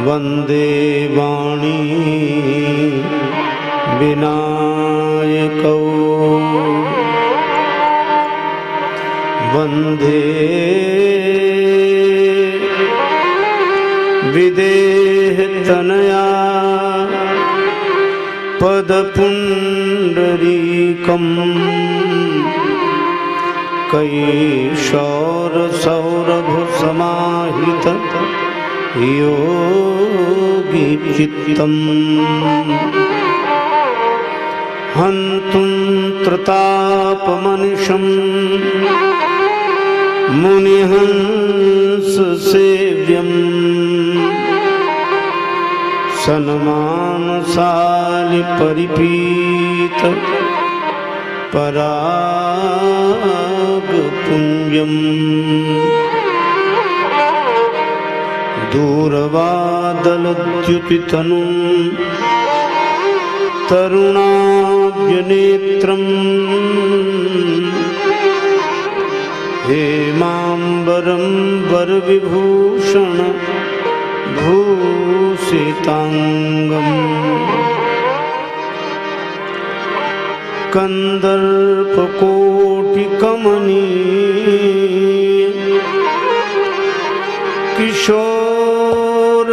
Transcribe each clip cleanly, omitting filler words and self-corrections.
वंदे वाणी विनायकौ वंदे विदेहतनया पदपुण्डरीकम् कैशोरसौरभसमाहित योगिचित्तम् हन्तुं त्रतापमनिशं मुनिहंससेव्यम् सन्मानशालि परिपीत परागपुञ्जम् दूरवादलद्युतितनुं तरुणाब्जनेत्रम् हेमाम्बरं वरविभूषण भूषितांगम् कंदर्पकोटिकमनीय किशोर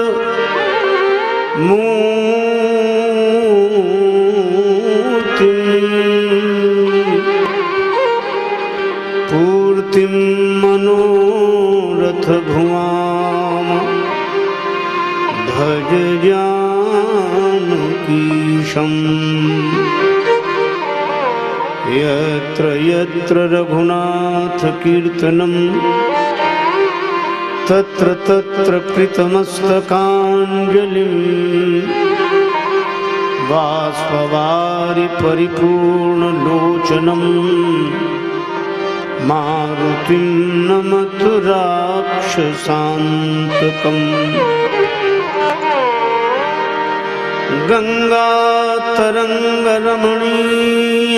मूर्ति पूर्तिं मनोरथ भुवाम भज जानकीशम् यत्र यत्र रघुनाथ कीर्तनं तत्र तत्र कृतमस्तकाञ्जलिं बाष्पवारि परिपूर्णलोचनं मारुतिं नमत राक्षसान्तकम् गंगातरंगरमणीय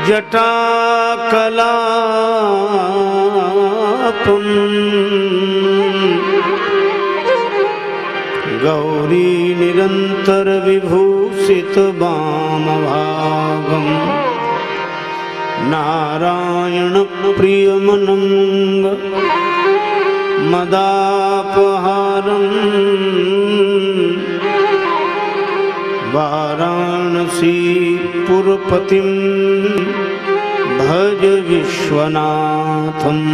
जटाकलापम् गौरी निरंतर विभूषित वामभागम् नारायण प्रियमनंग मदापहारम् वाराणसी पुरपतिं भज विश्वनाथम्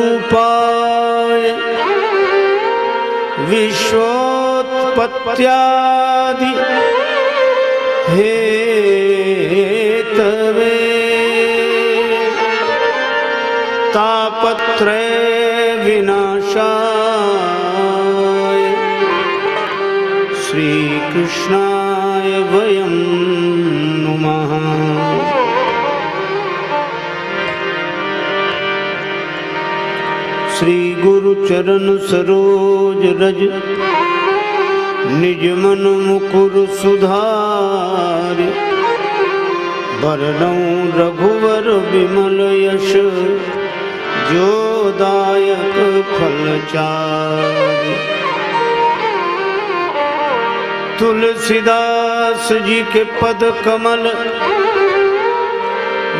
सच्चिदानंदरूपाय विश्वोत्पत्त्यादि हेतवे तापत्रय विनाशाय श्रीकृष्णाय वयं नुमः। श्री गुरु चरण सरोज रज निज मन मुकुर सुधारि वरनौ रघुवर विमल यश जोदायक फलचारि। तुलसीदास जी के पद कमल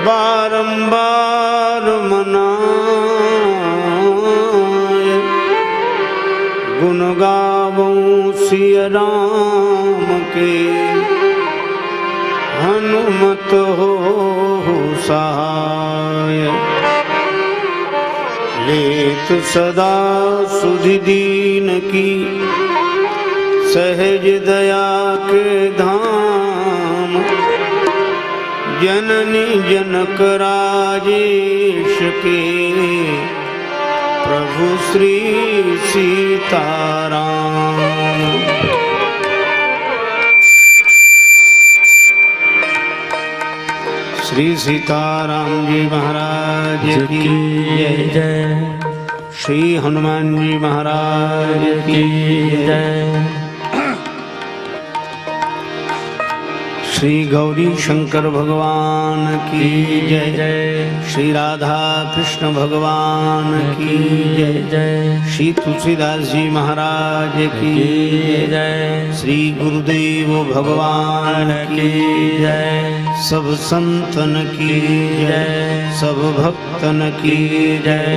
बारंबार मनाए गुण गावों सिय राम के हनुमत हो सहाय। लेत सदा सुधि दीन की सहज दया के धाम जननी जनक राजेश के प्रभु श्री सीताराम। श्री सीताराम जी महाराज की जय। श्री हनुमान जी महाराज की जय। श्री गौरी शंकर भगवान की जय जय। श्री राधा कृष्ण भगवान की जय जय। श्री तुलसीदास जी महाराज की जय जय। श्री गुरुदेव भगवान की जय। सब संतन की जय, सब भक्तन की जय।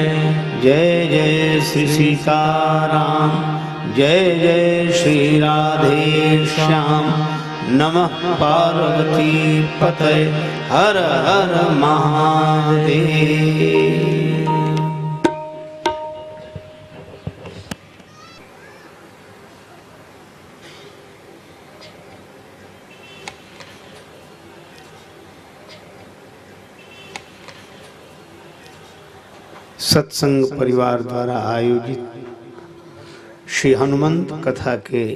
जय जय श्री सीताराम, जय जय श्री राधे श्याम। नमः पार्वती पतये, हर हर महादेव। सत्संग परिवार द्वारा आयोजित श्री हनुमंत कथा के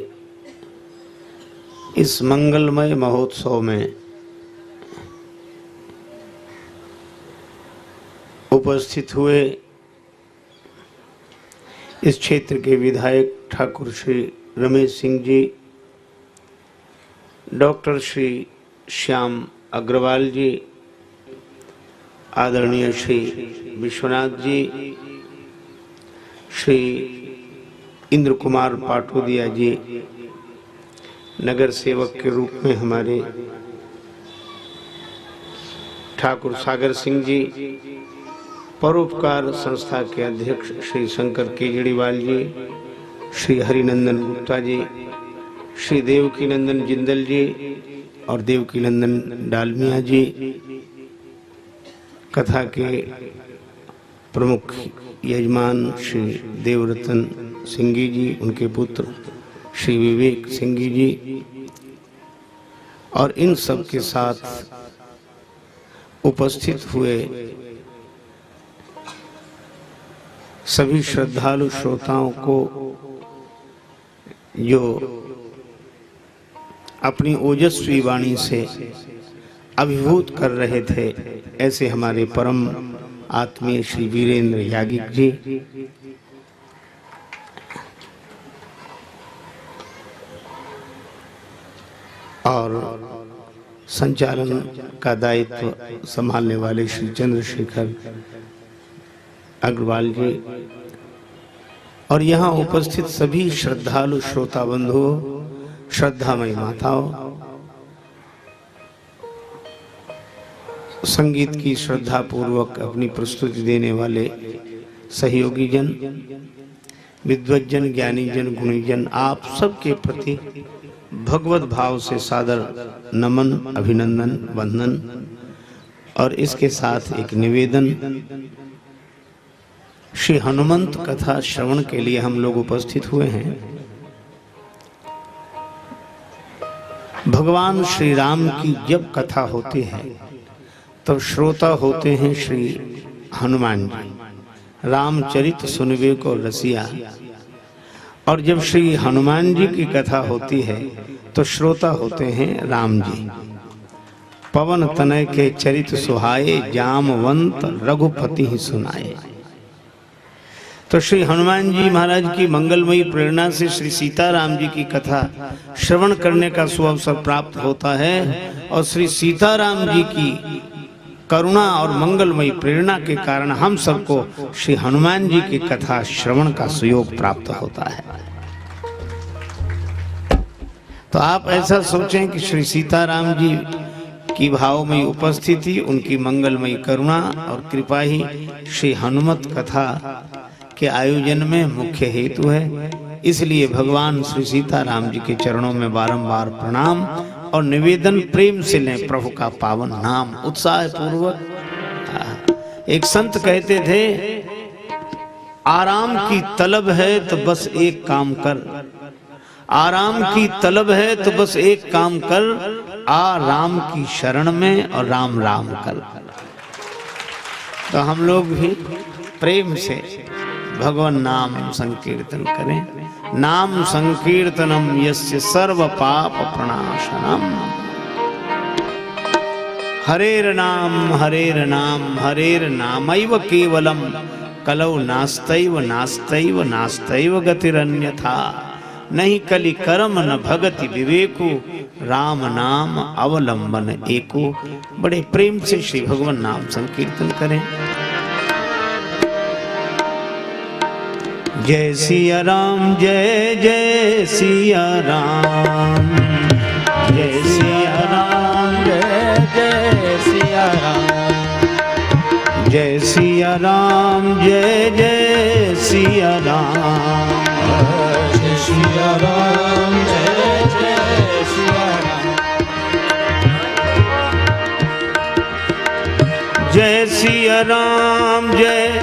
इस मंगलमय महोत्सव में उपस्थित हुए इस क्षेत्र के विधायक ठाकुर श्री रमेश सिंह जी, डॉक्टर श्री श्याम अग्रवाल जी, आदरणीय श्री विश्वनाथ जी, श्री इंद्र कुमार पाटोदिया जी, नगर सेवक के रूप में हमारे ठाकुर सागर सिंह जी, परोपकार संस्था के अध्यक्ष श्री शंकर केजरीवाल जी, श्री हरिनंदन गुप्ता जी, श्री देवकी नंदन जिंदल जी और देवकी नंदन डालमिया जी, कथा के प्रमुख यजमान श्री देवरतन सिंगी जी, उनके पुत्र श्री विवेक सिंगी जी, और इन सब के साथ उपस्थित हुए सभी श्रद्धालु श्रोताओं को जो अपनी ओजस्वी वाणी से अभिभूत कर रहे थे, ऐसे हमारे परम आत्मीय श्री वीरेंद्र यागिक जी, और संचालन का दायित्व संभालने वाले श्री चंद्रशेखर अग्रवाल जी, और यहाँ उपस्थित सभी श्रद्धालु श्रोता बंधुओं, श्रद्धामयी माताओं, संगीत की श्रद्धा पूर्वक अपनी प्रस्तुति देने वाले सहयोगी जन, विद्वज्जन, ज्ञानी जन, गुणी जन, आप सबके प्रति भगवत भाव से सादर नमन, अभिनंदन, वंदन। और इसके साथ एक निवेदन, श्री हनुमंत कथा श्रवण के लिए हम लोग उपस्थित हुए हैं। भगवान श्री राम की जब कथा होती है तब श्रोता होते हैं श्री हनुमान जी, रामचरित सुनवे को रसिया। और जब श्री हनुमान जी की कथा होती है तो श्रोता होते हैं राम जी। पवन तनय के चरित सुहाए, जामवंत रघुपति ही सुनाए। तो श्री हनुमान जी महाराज की मंगलमयी प्रेरणा से श्री सीताराम जी की कथा श्रवण करने का सुअवसर प्राप्त होता है, और श्री सीताराम जी की करुणा और मंगलमयी प्रेरणा के कारण हम सबको श्री हनुमान जी की कथा श्रवण का सुयोग प्राप्त होता है। तो आप ऐसा सोचें कि श्री सीताराम जी की भावमयी उपस्थिति, उनकी मंगलमयी करुणा और कृपा ही श्री हनुमत कथा के आयोजन में मुख्य हेतु है। इसलिए भगवान श्री सीताराम जी के चरणों में बारंबार प्रणाम और निवेदन प्रेम से लें प्रभु का पावन नाम उत्साह पूर्वक। एक संत कहते थे, आराम की तलब है तो बस एक काम कर, आराम की तलब है तो बस एक काम कर, आ राम की शरण में और राम राम कर। तो हम लोग भी प्रेम से भगवान नाम संकीर्तन करें। नाम संकीर्तनम यस्य सर्व पाप प्रणाशनम। हरेर नाम हरेर नामैव केवलम, कलौ नास्तैव नास्तैव नास्तैव गतिरन्यथा। नहीं कलि कर्म न भगति विवेको, राम नाम अवलंबन एको। बड़े प्रेम से श्री भगवान नाम संकीर्तन करें। जय सिया राम, जय जय सिया राम, जय सिया राम, जय जय सिया राम, जय सिया राम, जय जय सिया राम, जय सिया राम, जय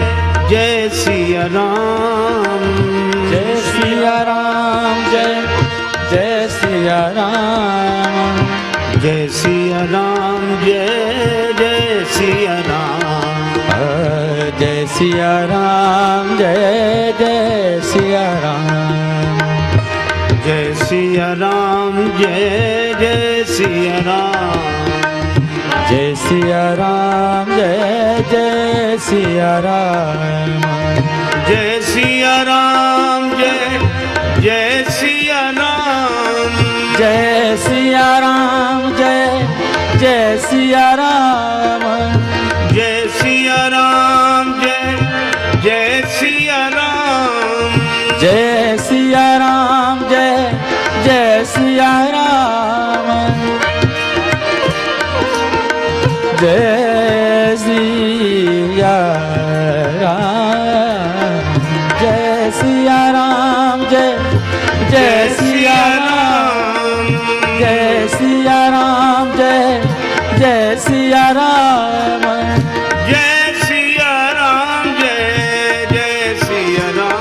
जय सिया राम, जय सिया राम, जय जय सिया राम, जय सिया राम, जय जय सिया राम, जय सिया राम, जय जय सिया राम, जय सिया राम, जय जय सिया राम, जय सिया राम, जय जय सिया राम, जय सिया राम, जय जय सिया राम, जय सिया राम, जय जय सिया राम, जय सिया राम, जय जय सिया राम, जय सिया राम, जय जय सिया राम, जय सिया राम, जय जय सिया राम, जय सिया राम, जय सिया राम, जय जय सिया राम, जय सिया राम, जय जय सिया राम,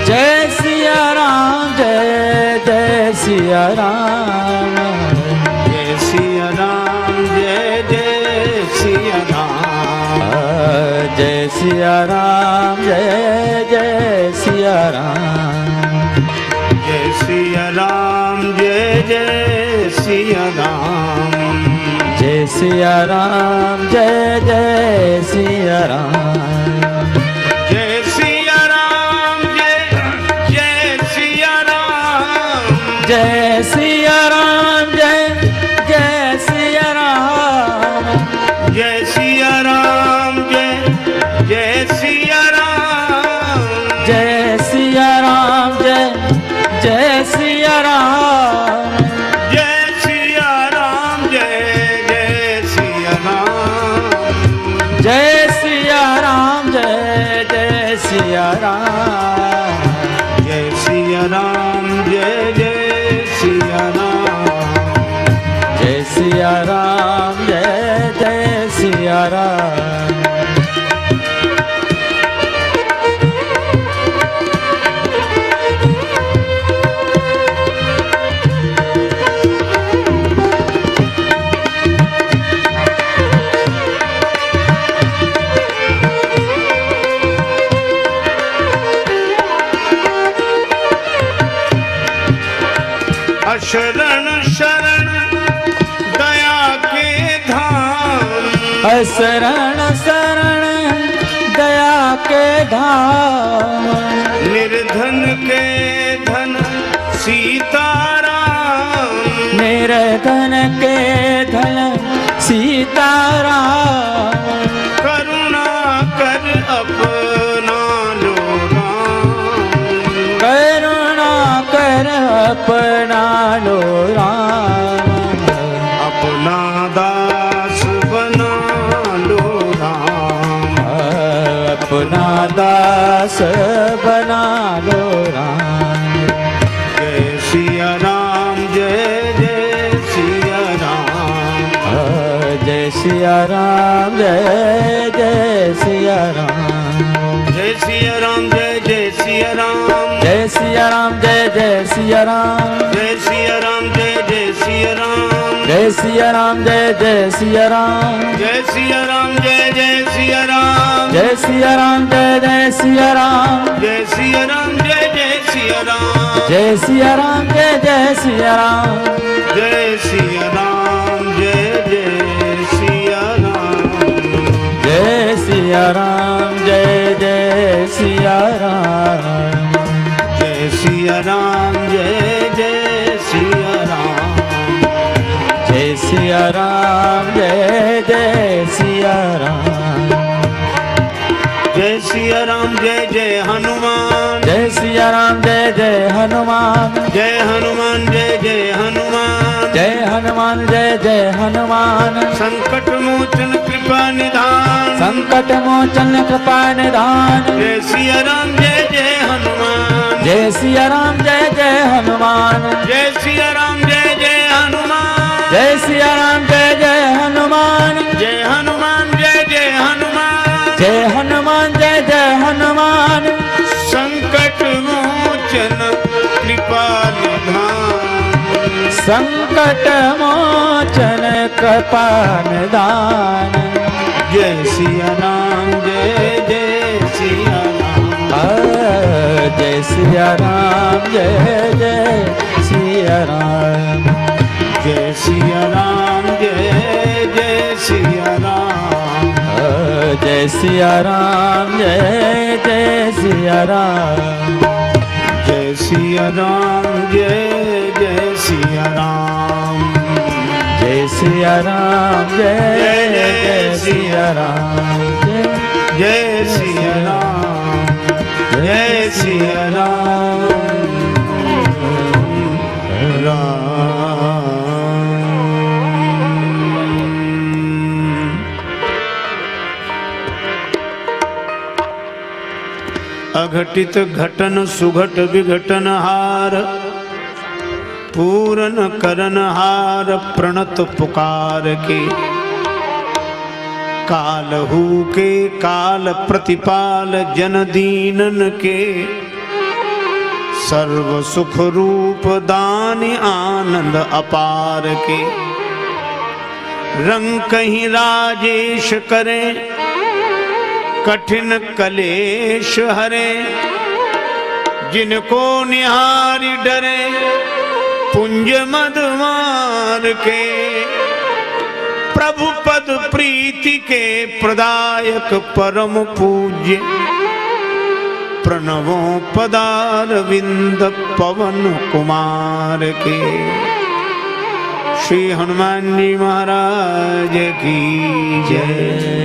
जय सिया राम, जय जय सिया राम, जय सिया राम, जय जय सिया राम, जय सिया राम, जय जय सिया राम, जय सिया राम, जय जय सिया राम, जय सिया राम, जय जय सिया राम, जय सिया राम, जय जय सिया राम, जय सिया राम, जय जय सिया राम, जय सिया राम, जय जय सिया राम, जय सिया राम, जय जय सिया राम, जय सिया राम, जय जय सिया राम, जय सिया राम, जय जय सिया राम, जय सिया राम, जय जय सिया राम, जय सिया राम, जय जय सिया राम, जय सिया राम, जय जय सिया राम। शरण शरण दया के धाम, शरण शरण दया के धाम, निर्धन के धन सीताराम, निर्धन के धन सीताराम, करुणा कर अपना लो राम, करुणा कर अपना लो राम, अपना दास बना लो राम, अपना दास बना लो राम, जय सिया राम, जय जय सिया राम, जय सिया राम, जय जय सिया राम, जय सिया राम, जय जय सिया राम, जय सिया राम, जय जय सिया राम, जय सिया राम, जय जय सिया राम, जय सिया राम, जय जय सिया राम, जय सिया राम, जय जय सिया राम, जय सिया राम, जय जय सिया राम, जय सिया राम, जय जय सिया राम, जय सिया राम, जय जय सिया राम, जय सिया राम, जय जय सिया राम, जय सिया राम, जय जय सिया राम, जय सिया राम जय जय सिया राम। जय सिया राम जय जय सिया राम। जय सिया राम जय जय हनुमान। जय सिया राम जय जय हनुमान। जय हनुमान जय जय हनुमान। जय हनुमान जय जय हनुमान। संकट मोचन कृपा निधान। संकट मोचन कृपा निधान। जय सिया राम जय जय हनुमान। जय सिया राम जय जय हनुमान। जय सिया राम जय जय हनुमान। जय सिया राम जय जय हनुमान। जय हनुमान जय जय हनुमान। जय हनुमान जय जय हनुमान। संकट मोचन कृपा निधान। संकट मोचन कृपा निधान। जय सिया राम जय जय सिया राम। जय सिया राम जय जय सिया राम। जय सिया राम जय जय सिया राम। जय सिया राम जय जय सिया राम। जय सिया राम जय जय सिया राम। जय सिया राम जय जय सिया राम। जय सिया राम जय सिया राम। अघटित घटन सुघट विघटन हार। पूरन करन हार प्रणत पुकार के। कालहू के काल प्रतिपाल जन दीनन के। सर्व सुख रूप दान आनंद अपार के। रंग कहीं राजेश करें कठिन कलेश हरे। जिनको निहारी डरे पुंज मधुमार के। प्रभु पद प्रीति के प्रदायक परम पूज्य। प्रणवों पदार विंद पवन कुमार के। श्री हनुमान जी महाराज की जय।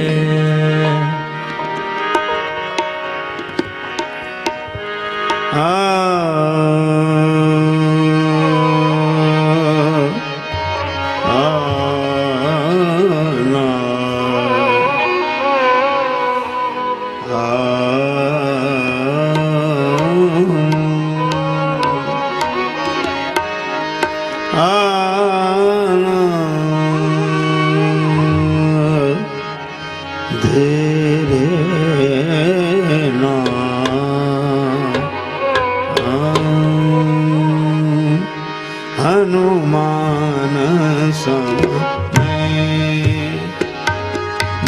हनुमान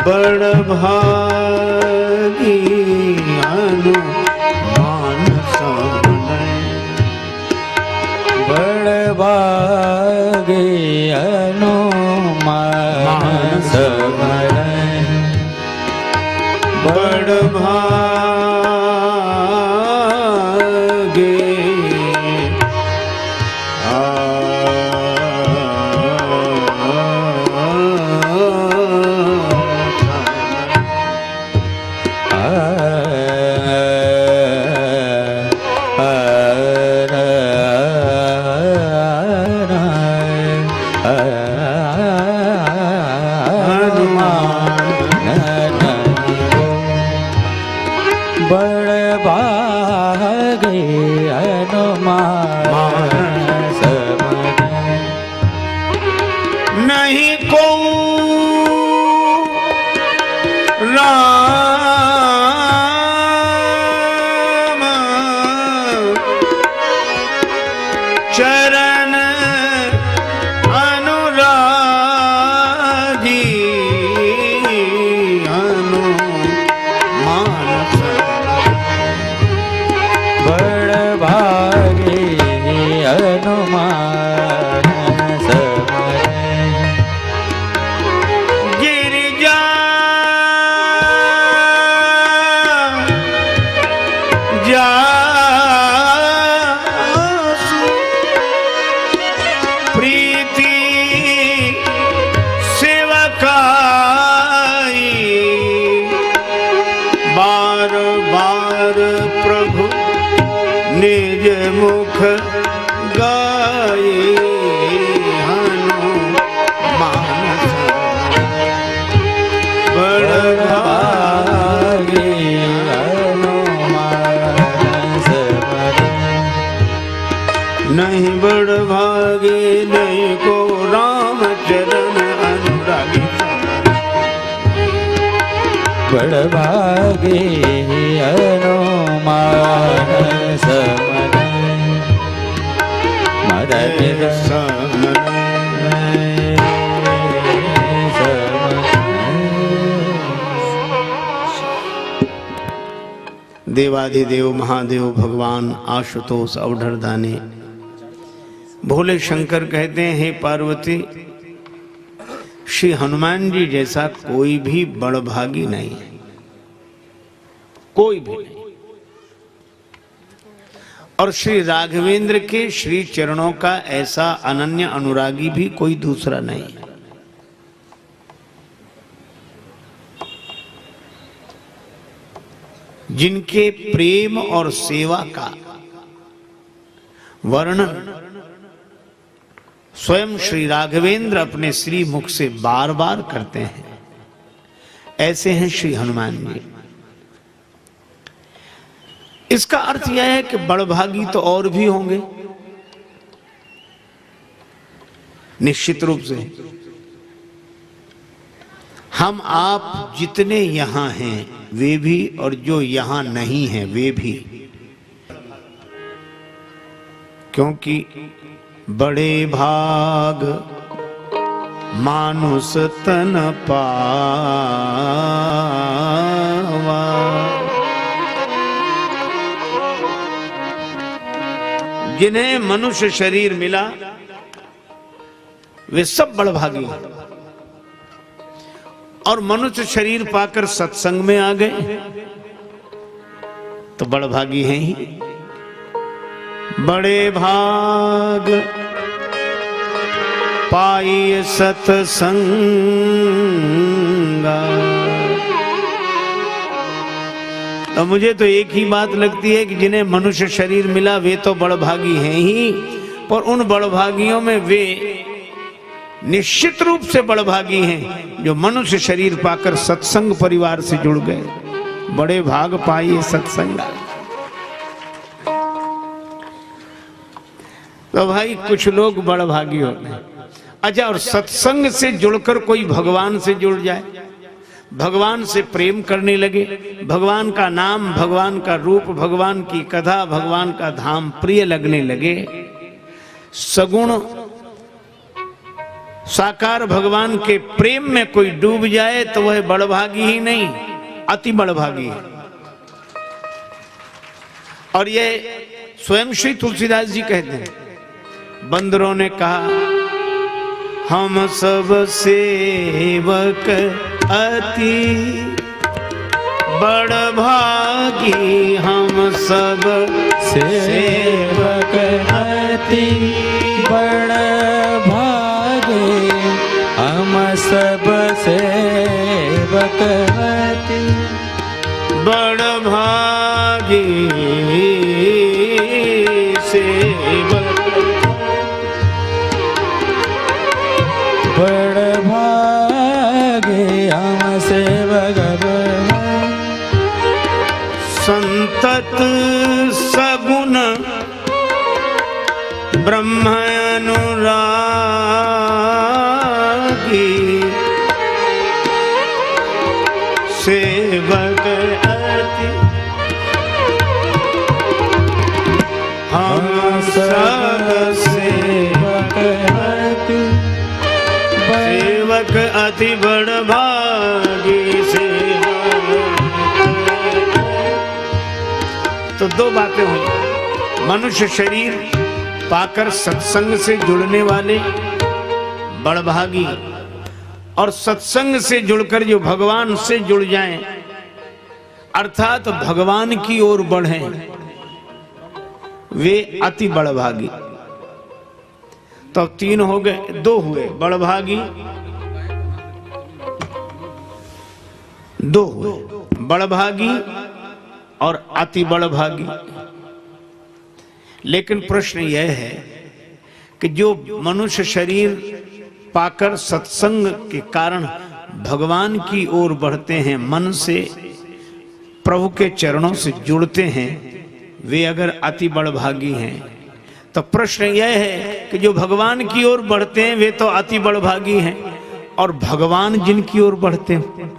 बड़ भागी हनुमान बड़ भागी हनुमान बड़ भागे नहीं को राम चरण अनुरागी हनुमान बड़ भागी हनुमान गिरिजा प्रभु निज मुख गाये हनुमान बड़भागी नहीं बड़भागी नहीं को राम चरण अनुरागी बड़भागी हनुमान समन मदन समन देवाधिदेव महादेव भगवान आशुतोष अवधरदाने भोले शंकर कहते हैं, हे पार्वती, श्री हनुमान जी जैसा कोई भी बड़भागी नहीं है, कोई भी नहीं। और श्री राघवेंद्र के श्री चरणों का ऐसा अनन्य अनुरागी भी कोई दूसरा नहीं है। जिनके प्रेम और सेवा का वर्णन स्वयं श्री राघवेंद्र अपने श्री मुख से बार बार करते हैं, ऐसे हैं श्री हनुमान जी। इसका अर्थ यह है कि बड़भागी तो और भी होंगे, निश्चित रूप से। हम आप जितने यहां हैं वे भी, और जो यहां नहीं हैं वे भी, क्योंकि बड़े भाग मानुष तन पावा, जिन्हें मनुष्य शरीर मिला वे सब बड़भागी हैं, और मनुष्य शरीर पाकर सत्संग में आ गए तो बड़भागी हैं ही। बड़े भाग पाई सत्संगा। तो मुझे तो एक ही बात लगती है कि जिन्हें मनुष्य शरीर मिला वे तो बड़भागी हैं ही, पर उन बड़भागियों में वे निश्चित रूप से बड़भागी हैं जो मनुष्य शरीर पाकर सत्संग परिवार से जुड़ गए। बड़े भाग पाइए सत्संगा। तो भाई कुछ लोग बड़भागी होते हैं। अच्छा, और सत्संग से जुड़कर कोई भगवान से जुड़ जाए, भगवान से प्रेम करने लगे, भगवान का नाम, भगवान का रूप, भगवान की कथा, भगवान का धाम प्रिय लगने लगे, सगुण साकार भगवान के प्रेम में कोई डूब जाए तो वह बड़भागी ही नहीं, अति बड़भागी है। और ये स्वयं श्री तुलसीदास जी कहते हैं, बंदरों ने कहा हम सब सेवक अति बड़भागी, हम सब सेवक अति बड़भागी, हम सब सेवक अति बड़भागी, सेवक बड़भागी, हम सेवक संतत सगुण ब्रह्म अनुरागी, सेवक अति हम सब सेवक अति, सेवक अति बड़भागी, सेवक। तो दो बातें हुई, मनुष्य शरीर पाकर सत्संग से जुड़ने वाले बड़भागी, और सत्संग से जुड़कर जो भगवान से जुड़ जाएं, अर्थात भगवान की ओर बढ़ें, वे अति बड़भागी। तो तीन हो गए, दो हुए बड़भागी, दो हुए बड़भागी और अति बड़भागी। लेकिन प्रश्न यह है कि जो मनुष्य शरीर पाकर सत्संग के कारण भगवान की ओर बढ़ते हैं, मन से प्रभु के चरणों से जुड़ते हैं, वे अगर अति बड़भागी हैं तो प्रश्न यह है कि जो भगवान की ओर बढ़ते हैं वे तो अति बड़भागी हैं, और भगवान जिनकी ओर बढ़ते हैं,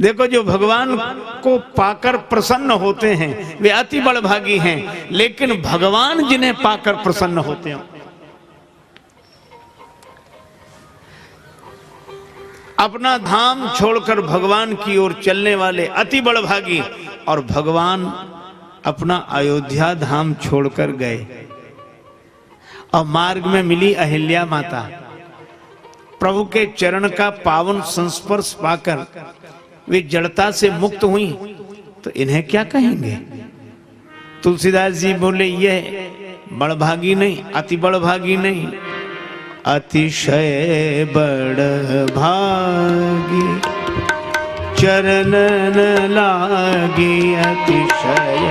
देखो जो भगवान को पाकर प्रसन्न होते हैं वे अति बड़भागी हैं, लेकिन भगवान जिन्हें पाकर प्रसन्न होते हैं, अपना धाम छोड़कर भगवान की ओर चलने वाले अति बड़भागी, और भगवान अपना अयोध्या धाम छोड़कर गए और मार्ग में मिली अहिल्या माता, प्रभु के चरण का पावन संस्पर्श पाकर वे जड़ता से मुक्त हुई, तो इन्हें क्या कहेंगे? तुलसीदास जी बोले यह बड़भागी नहीं, अति बड़भागी नहीं, अतिशय बड़भागी चरण न लागी, अतिशय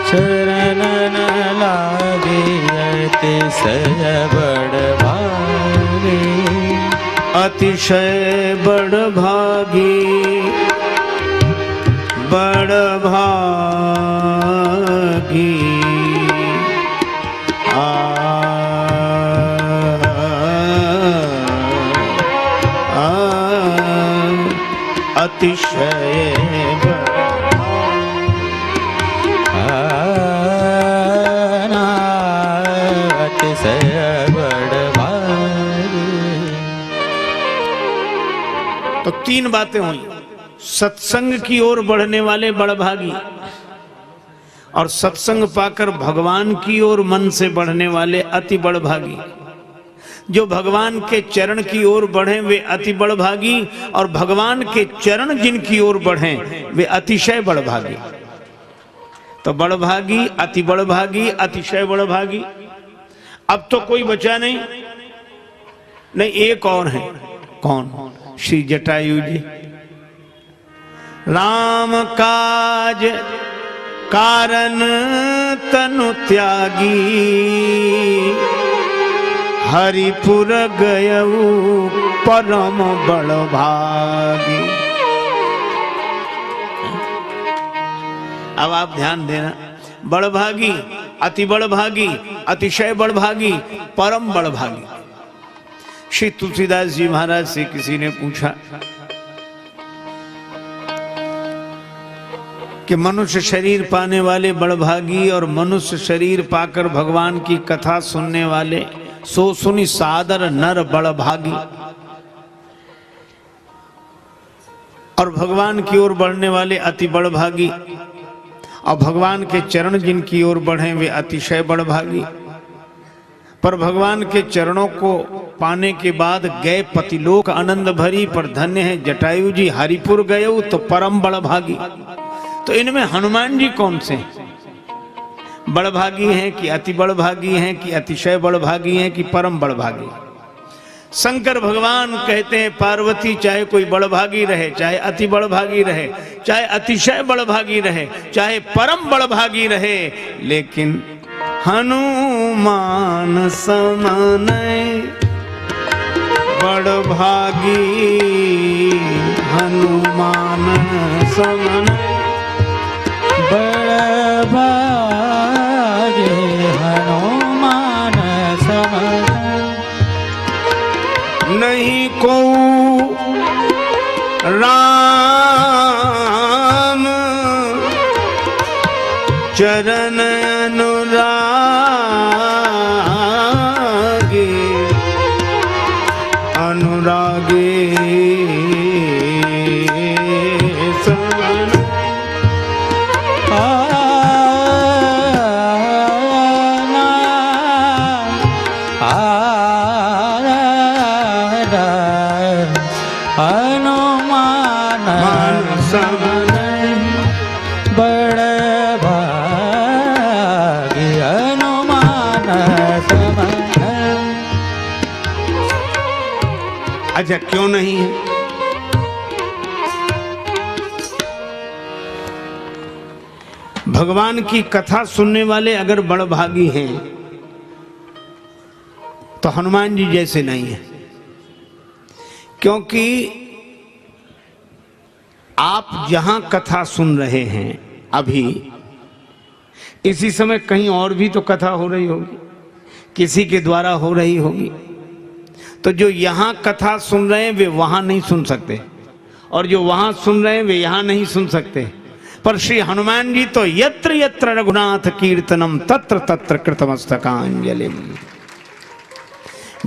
चरण न लागे अतिशय बड़भागी, अतिशय बड़भागी बड़भागी अतिशय तो तीन बातें हुई, सत्संग की ओर बढ़ने वाले बड़भागी, और सत्संग पाकर भगवान की ओर मन से बढ़ने वाले अति बड़भागी। जो भगवान के चरण की ओर बढ़े वे अति बड़भागी, और भगवान के चरण जिनकी ओर बढ़े वे अतिशय बड़भागी। तो बड़भागी, अति बड़भागी, अतिशय बड़भागी। अब तो कोई बचा नहीं, नहीं एक और है। कौन? श्री जटायु जी। राम काज कारण तनु त्यागी, हरिपुर गयऊ परम बड़भागी। अब आप ध्यान देना, बड़भागी, अति बड़भागी, अतिशय बड़भागी, परम बड़भागी। श्री तुलसीदास जी महाराज से किसी ने पूछा कि मनुष्य शरीर पाने वाले बड़भागी और मनुष्य शरीर पाकर भगवान की कथा सुनने वाले, सो सुनी सादर नर बड़भागी, और भगवान की ओर बढ़ने वाले अति बड़भागी, और भगवान के चरण जिनकी ओर बढ़े वे अतिशय बड़भागी। पर भगवान के चरणों को पाने के बाद गए पतिलोक आनंद भरी, पर धन्य है जटायु जी हरिपुर गए तो परम बड़भागी। तो इनमें हनुमान जी कौन से बड़भागी हैं, कि अति बड़भागी हैं, कि अतिशय बड़भागी हैं, कि परम बड़भागी? शंकर भगवान कहते हैं पार्वती चाहे कोई बड़भागी रहे, चाहे अति बड़भागी रहे, चाहे अतिशय बड़भागी रहे, चाहे परम बड़भागी रहे, लेकिन हनुमान समान बड़भागी, हनुमान समान बड़भागे, हनुमान समान नहीं को राम चरण अनुरागी, अनुरागी समान अच्छा क्यों नहीं है? भगवान की कथा सुनने वाले अगर बड़भागी हैं तो हनुमान जी जैसे नहीं है, क्योंकि आप जहां कथा सुन रहे हैं अभी इसी समय कहीं और भी तो कथा हो रही होगी, किसी के द्वारा हो रही होगी। तो जो यहां कथा सुन रहे हैं वे वहां नहीं सुन सकते, और जो वहां सुन रहे हैं वे यहां नहीं सुन सकते। पर श्री हनुमान जी तो यत्र यत्र रघुनाथ कीर्तनम तत्र तत्र कृतमस्तकांजलिम,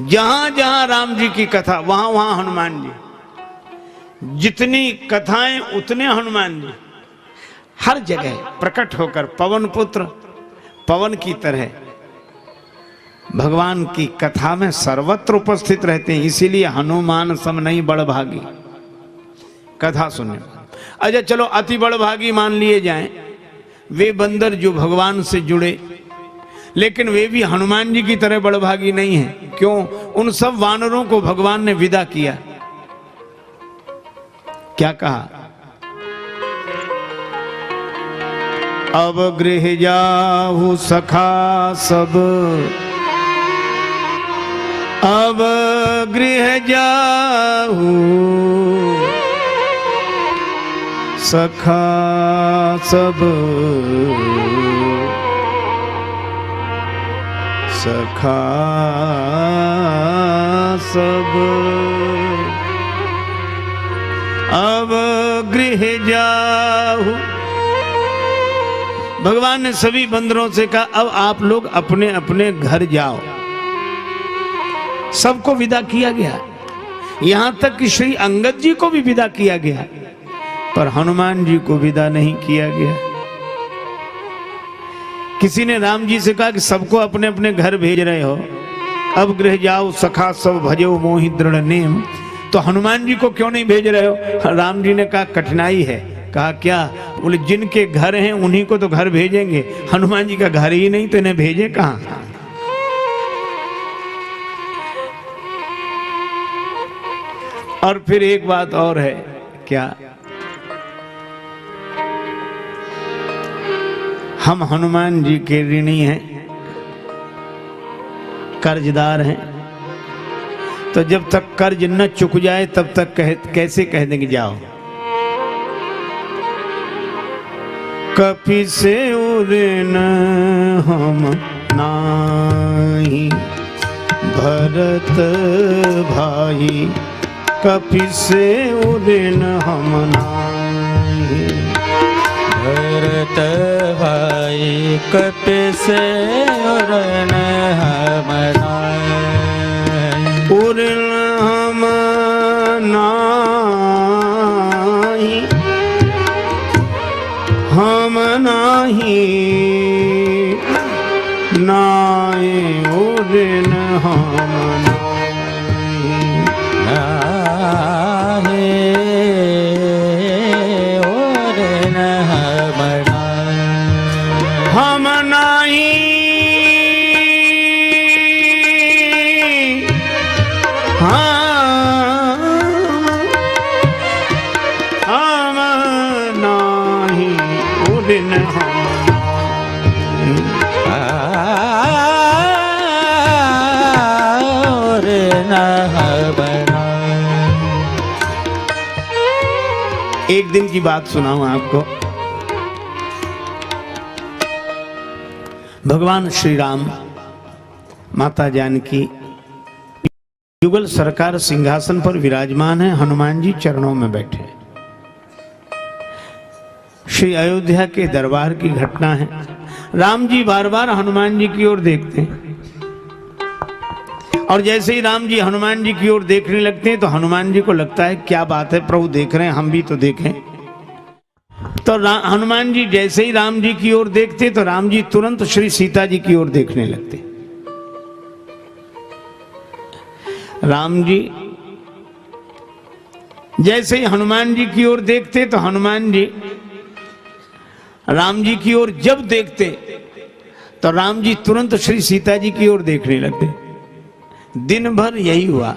जहां जहां राम जी की कथा वहां वहां हनुमान जी, जितनी कथाएं उतने हनुमान जी, हर जगह प्रकट होकर पवन पुत्र पवन की तरह भगवान की कथा में सर्वत्र उपस्थित रहते हैं। इसीलिए हनुमान सम नहीं बड़भागी कथा सुनने। अच्छा चलो अति बड़भागी मान लिए जाएं वे बंदर जो भगवान से जुड़े, लेकिन वे भी हनुमान जी की तरह बड़भागी नहीं है। क्यों? उन सब वानरों को भगवान ने विदा किया। क्या कहा? अब गृह जाहु सखा सब, अब गृह जाहु सखा सब, सखा सब, अब गृह जाहु। भगवान ने सभी बंदरों से कहा अब आप लोग अपने अपने घर जाओ। सबको विदा किया गया, यहां तक कि श्री अंगद जी को भी विदा किया गया, पर हनुमान जी को विदा नहीं किया गया। किसी ने राम जी से कहा कि सबको अपने अपने घर भेज रहे हो, अब गृह जाओ सखा सब भजो मोहि दृढ़ नेम, तो हनुमान जी को क्यों नहीं भेज रहे हो? राम जी ने कहा कठिनाई है। कहा क्या? बोले जिनके घर हैं उन्हीं को तो घर भेजेंगे, हनुमान जी का घर ही नहीं तो इन्हें भेजे कहां? और फिर एक बात और है, क्या? हम हनुमान जी के ऋणी हैं, कर्जदार हैं, तो जब तक कर्ज न चुक जाए तब तक कैसे कह देंगे जाओ? कपि से उऋण हम नाही भरत भाई, कपि से उऋण हम नाही भरत भाई, कपि से उऋण हम नाही, उऋण हम नाही, हम नाही, नाय उऋण हम नाही, नाहे उऋण हम नाही, हम नाही, हम नाही उऋण हम उऋण हम नाही। एक दिन की बात सुनाऊं आपको। भगवान श्री राम, माता जानकी युगल सरकार सिंहासन पर विराजमान है, हनुमान जी चरणों में बैठे। श्री अयोध्या के दरबार की घटना है। राम जी बार बार हनुमान जी की ओर देखते हैं, और जैसे ही राम जी हनुमान जी की ओर देखने लगते हैं तो हनुमान जी को लगता है क्या बात है, प्रभु देख रहे हैं, हम भी तो देखें। तो हनुमान जी जैसे ही राम जी की ओर देखते तो राम जी तुरंत श्री सीता जी की ओर देखने लगते। राम जी जैसे ही हनुमान जी की ओर देखते तो हनुमान जी राम जी की ओर जब देखते तो राम जी तुरंत श्री सीता जी की ओर देखने लगते। दिन भर यही हुआ।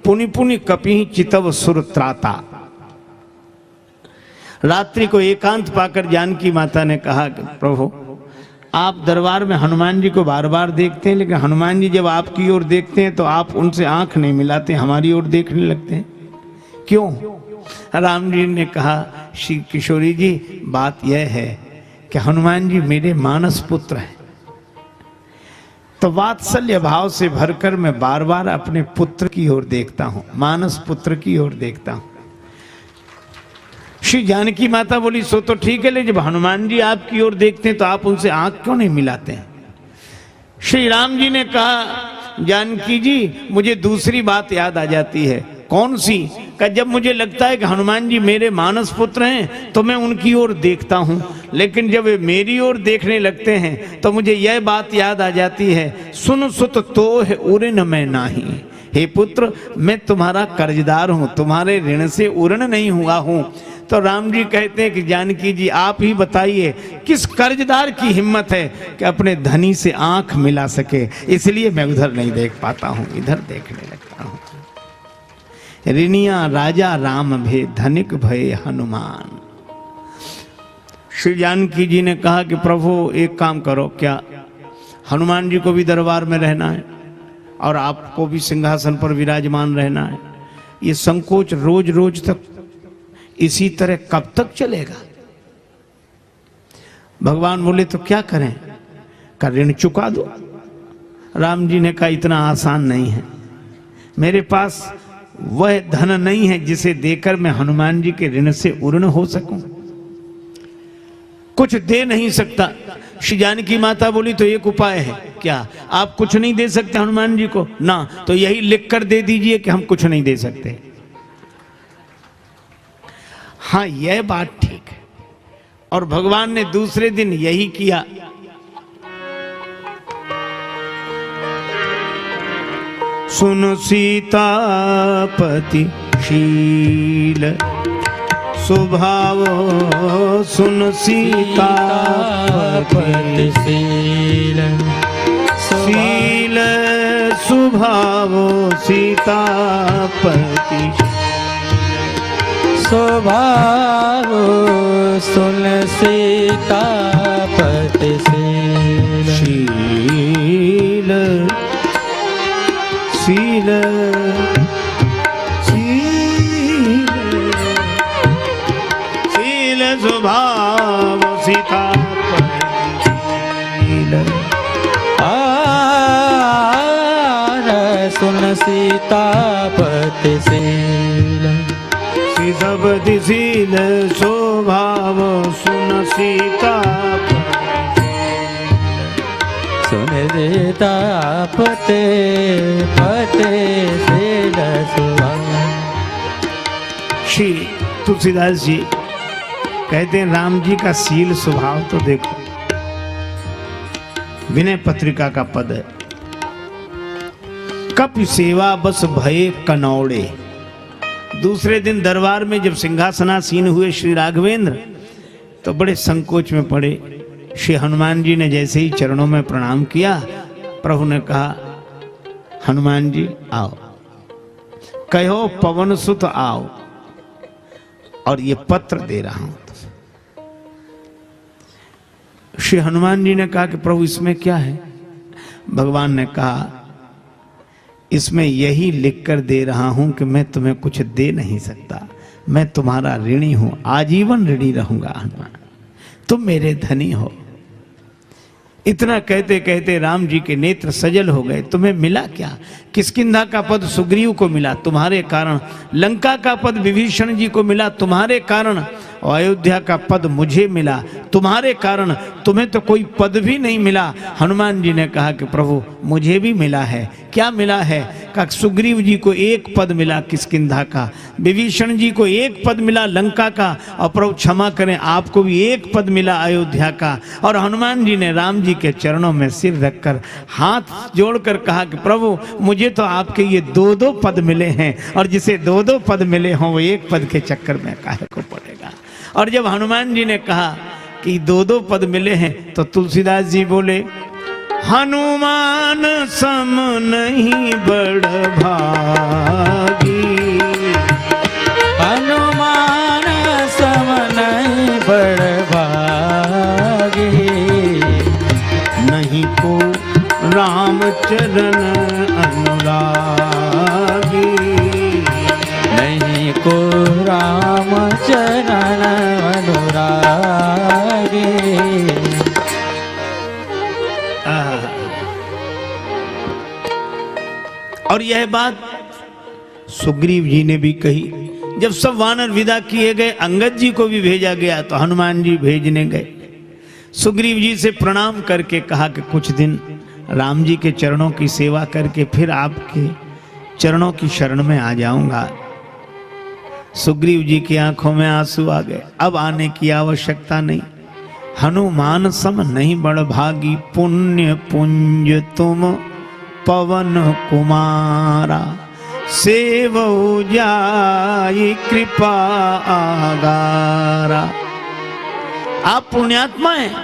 पुनि पुनि कपि चितव सुर त्राता। रात्रि को एकांत पाकर जानकी माता ने कहा कि प्रभु आप दरबार में हनुमान जी को बार बार देखते हैं, लेकिन हनुमान जी जब आपकी ओर देखते हैं तो आप उनसे आंख नहीं मिलाते, हमारी ओर देखने लगते हैं, क्यों? राम जी ने कहा श्री किशोरी जी बात यह है कि हनुमान जी मेरे मानस पुत्र हैं, तो वात्सल्य भाव से भरकर मैं बार बार अपने पुत्र की ओर देखता हूं, मानस पुत्र की ओर देखता हूं। श्री जानकी माता बोली सो तो ठीक है, लेकिन जब हनुमान जी आपकी ओर देखते हैं तो आप उनसे आंख क्यों नहीं मिलाते हैं? श्री राम जी ने कहा जानकी जी मुझे दूसरी बात याद आ जाती है। कौन सी? कि जब मुझे लगता है कि हनुमान जी मेरे मानस पुत्र हैं तो मैं उनकी ओर देखता हूं, लेकिन जब वे मेरी ओर देखने लगते हैं तो मुझे यह बात याद आ जाती है, सुन सुत तो है उऋण मैं नाही। हे पुत्र मैं तुम्हारा कर्जदार हूं, तुम्हारे ऋण से उऋण नहीं हुआ हूं। तो राम जी कहते हैं कि जानकी जी आप ही बताइए किस कर्जदार की हिम्मत है कि अपने धनी से आंख मिला सके, इसलिए मैं उधर नहीं देख पाता हूं, इधर देखने लगता हूं। ऋणिया राजा राम भे धनिक भय हनुमान। श्री जानकी जी ने कहा कि प्रभु एक काम करो, क्या हनुमान जी को भी दरबार में रहना है और आपको भी सिंहासन पर विराजमान रहना है? ये संकोच रोज रोज तक इसी तरह कब तक चलेगा? भगवान बोले तो क्या करें? का ऋण चुका दो। राम जी ने कहा इतना आसान नहीं है, मेरे पास वह धन नहीं है जिसे देकर मैं हनुमान जी के ऋण से उऋण हो सकूं, कुछ दे नहीं सकता। श्री जानकी माता बोली तो एक उपाय है। क्या? आप कुछ नहीं दे सकते हनुमान जी को? ना, तो यही लिख कर दे दीजिए कि हम कुछ नहीं दे सकते। हाँ यह बात ठीक है। और भगवान ने दूसरे दिन यही किया। सुन सीतापति शील स्वभाव, सुन सीतापति शील शील स्वभाव, सीतापति स्वभाव, सुन सीतापति शील शील शील शील स्वभाव, सीतापति शील सुन सीतापति शील सीतापति शील स्वभाव, सुन सीतापति सुन सीतापति पति शील स्वभाव। श्री तुलसीदास जी कहते हैं राम जी का शील स्वभाव तो देखो, विनय पत्रिका का पद है, कपि सेवा बस भये कनौड़े। दूसरे दिन दरबार में जब सिंहासनासीन हुए श्री राघवेंद्र तो बड़े संकोच में पड़े। श्री हनुमान जी ने जैसे ही चरणों में प्रणाम किया, प्रभु ने कहा हनुमान जी आओ, कहो पवन सुत आओ, और ये पत्र दे रहा हूं। श्री हनुमान जी ने कहा कि प्रभु इसमें क्या है? भगवान ने कहा इसमें यही लिखकर दे रहा हूं कि मैं तुम्हें कुछ दे नहीं सकता, मैं तुम्हारा ऋणी हूं, आजीवन ऋणी रहूंगा हनुमान, तुम मेरे धनी हो। इतना कहते कहते राम जी के नेत्र सजल हो गए। तुम्हें मिला क्या? किष्किंधा का पद सुग्रीव को मिला तुम्हारे कारण, लंका का पद विभीषण जी को मिला तुम्हारे कारण, और अयोध्या का पद मुझे मिला तुम्हारे कारण। तुम्हें तो कोई पद भी नहीं मिला। हनुमान जी ने कहा कि प्रभु मुझे भी मिला है। क्या मिला है? कहा सुग्रीव जी को एक पद मिला किष्किंधा का, विभीषण जी को एक पद मिला लंका का, और प्रभु क्षमा करें आपको भी एक पद मिला अयोध्या का। और हनुमान जी ने राम जी के चरणों में सिर रखकर हाथ जोड़कर कहा कि प्रभु मुझे तो आपके ये दो दो पद मिले हैं, और जिसे दो दो पद मिले हों वो एक पद के चक्कर में काहे को पड़ेगा। और जब हनुमान जी ने कहा कि दो दो पद मिले हैं तो तुलसीदास जी बोले हनुमान सम नहीं बड़ भागी, हनुमान सम नहीं यह बात सुग्रीव जी ने भी कही। जब सब वानर विदा किए गए, अंगद जी को भी भेजा गया, तो हनुमान जी भेजने गए। सुग्रीव जी से प्रणाम करके कहा कि कुछ दिन राम जी के चरणों की सेवा करके फिर आपके चरणों की शरण में आ जाऊंगा। सुग्रीव जी की आंखों में आंसू आ गए। अब आने की आवश्यकता नहीं। हनुमान सम नहीं बड़भागी, पुण्य पुंज तुम पवन कुमारा, सेवऊ जाई कृपा आगारा। आप पुण्यात्मा हैं,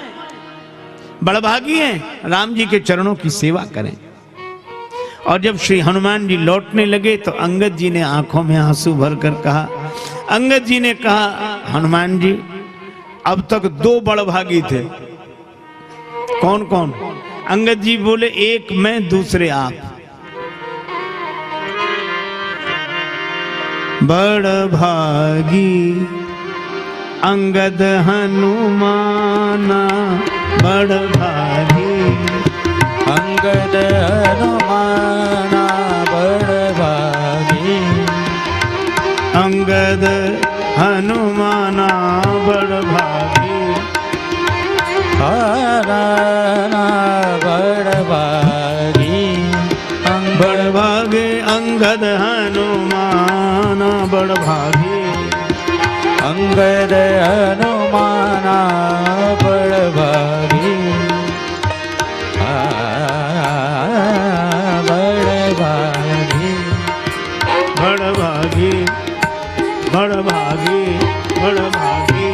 बड़भागी हैं, राम जी के चरणों की सेवा करें। और जब श्री हनुमान जी लौटने लगे तो अंगद जी ने आंखों में आंसू भरकर कहा, अंगद जी ने कहा, हनुमान जी अब तक दो बड़भागी थे। कौन कौन? अंगद जी बोले, एक मैं, दूसरे आप। बड़भागी अंगद हनुमाना, बड़भागी अंगद हनुमाना, बड़भागी अंगद हनुमाना, बड़भागी हराना, बड़भागी बड़भागे अंगद हनुमाना, बड़भागी अंगद हनुमाना, बड़भागी बड़भागी बड़भागी बड़भागी बड़भागी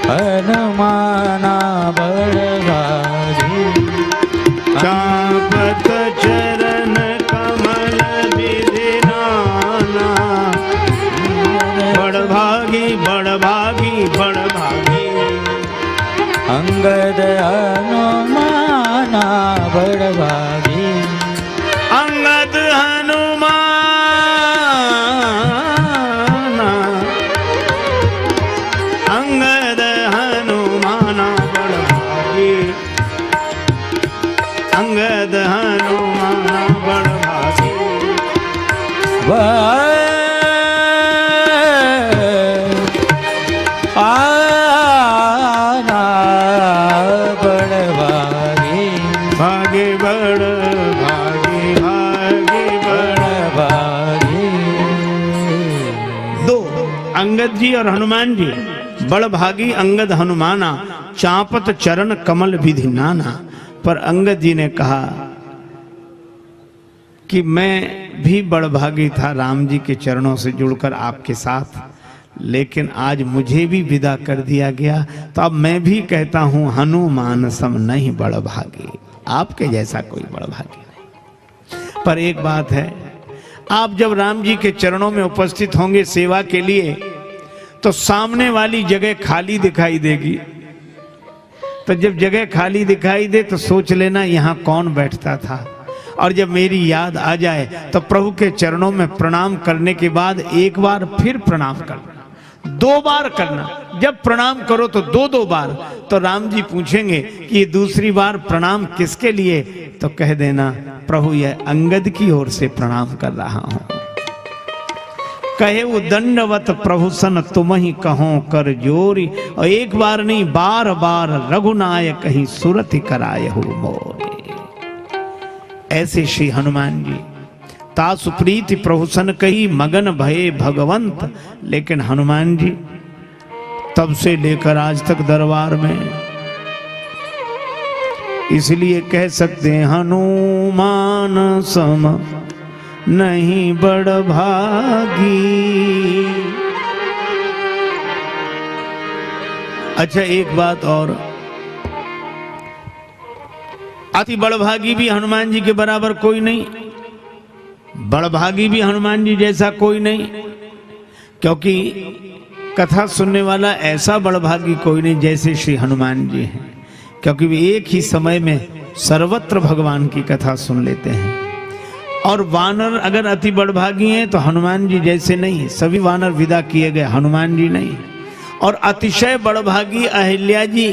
हनुमाना, बड़भागी चापत चरण कमल विधिनाना, बड़भागी बड़भागी बड़भागी अंगद हनुमाना, बड़भागी अंगद हनुमाना, अंगद हनुमाना, बड़भागी अंगद हनुमाना, बड़भागी आना, बड़भागी भागे बड़भागी भागे बड़भागी। दो, अंगद जी और हनुमान जी। बड़भागी अंगद हनुमाना, चापत चरण कमल विधि नाना। पर अंगद जी ने कहा कि मैं भी बड़भागी था राम जी के चरणों से जुड़कर आपके साथ, लेकिन आज मुझे भी विदा कर दिया गया, तो अब मैं भी कहता हूं हनुमान सम नहीं बड़भागी, आपके जैसा कोई बड़भागी नहीं। पर एक बात है, आप जब राम जी के चरणों में उपस्थित होंगे सेवा के लिए, तो सामने वाली जगह खाली दिखाई देगी। तो जब जगह खाली दिखाई दे तो सोच लेना यहाँ कौन बैठता था, और जब मेरी याद आ जाए तो प्रभु के चरणों में प्रणाम करने के बाद एक बार फिर प्रणाम करना, दो बार करना। जब प्रणाम करो तो दो दो बार। तो राम जी पूछेंगे कि दूसरी बार प्रणाम किसके लिए, तो कह देना प्रभु यह अंगद की ओर से प्रणाम कर रहा हूं। कहे वो दंडवत प्रभु सन तुम ही कहो कर जोरी, और एक बार नहीं बार बार रघुनायक कहीं सुरति कराए हो मोरी। ऐसे श्री हनुमान जी तासु प्रीति प्रभु सन कही मगन भये भगवंत। लेकिन हनुमान जी तब से लेकर आज तक दरबार में, इसलिए कह सकते हैं हनुमान सम नहीं बड़भागी। अच्छा एक बात और, अति बड़भागी भी हनुमान जी के बराबर कोई नहीं, बड़भागी भी हनुमान जी जैसा कोई नहीं, क्योंकि कथा सुनने वाला ऐसा बड़भागी कोई नहीं जैसे श्री हनुमान जी हैं, क्योंकि वे एक ही समय में सर्वत्र भगवान की कथा सुन लेते हैं। और वानर अगर अति बड़भागी हैं तो हनुमान जी जैसे नहीं, सभी वानर विदा किए गए, हनुमान जी नहीं। और अतिशय बड़भागी अहिल्या जी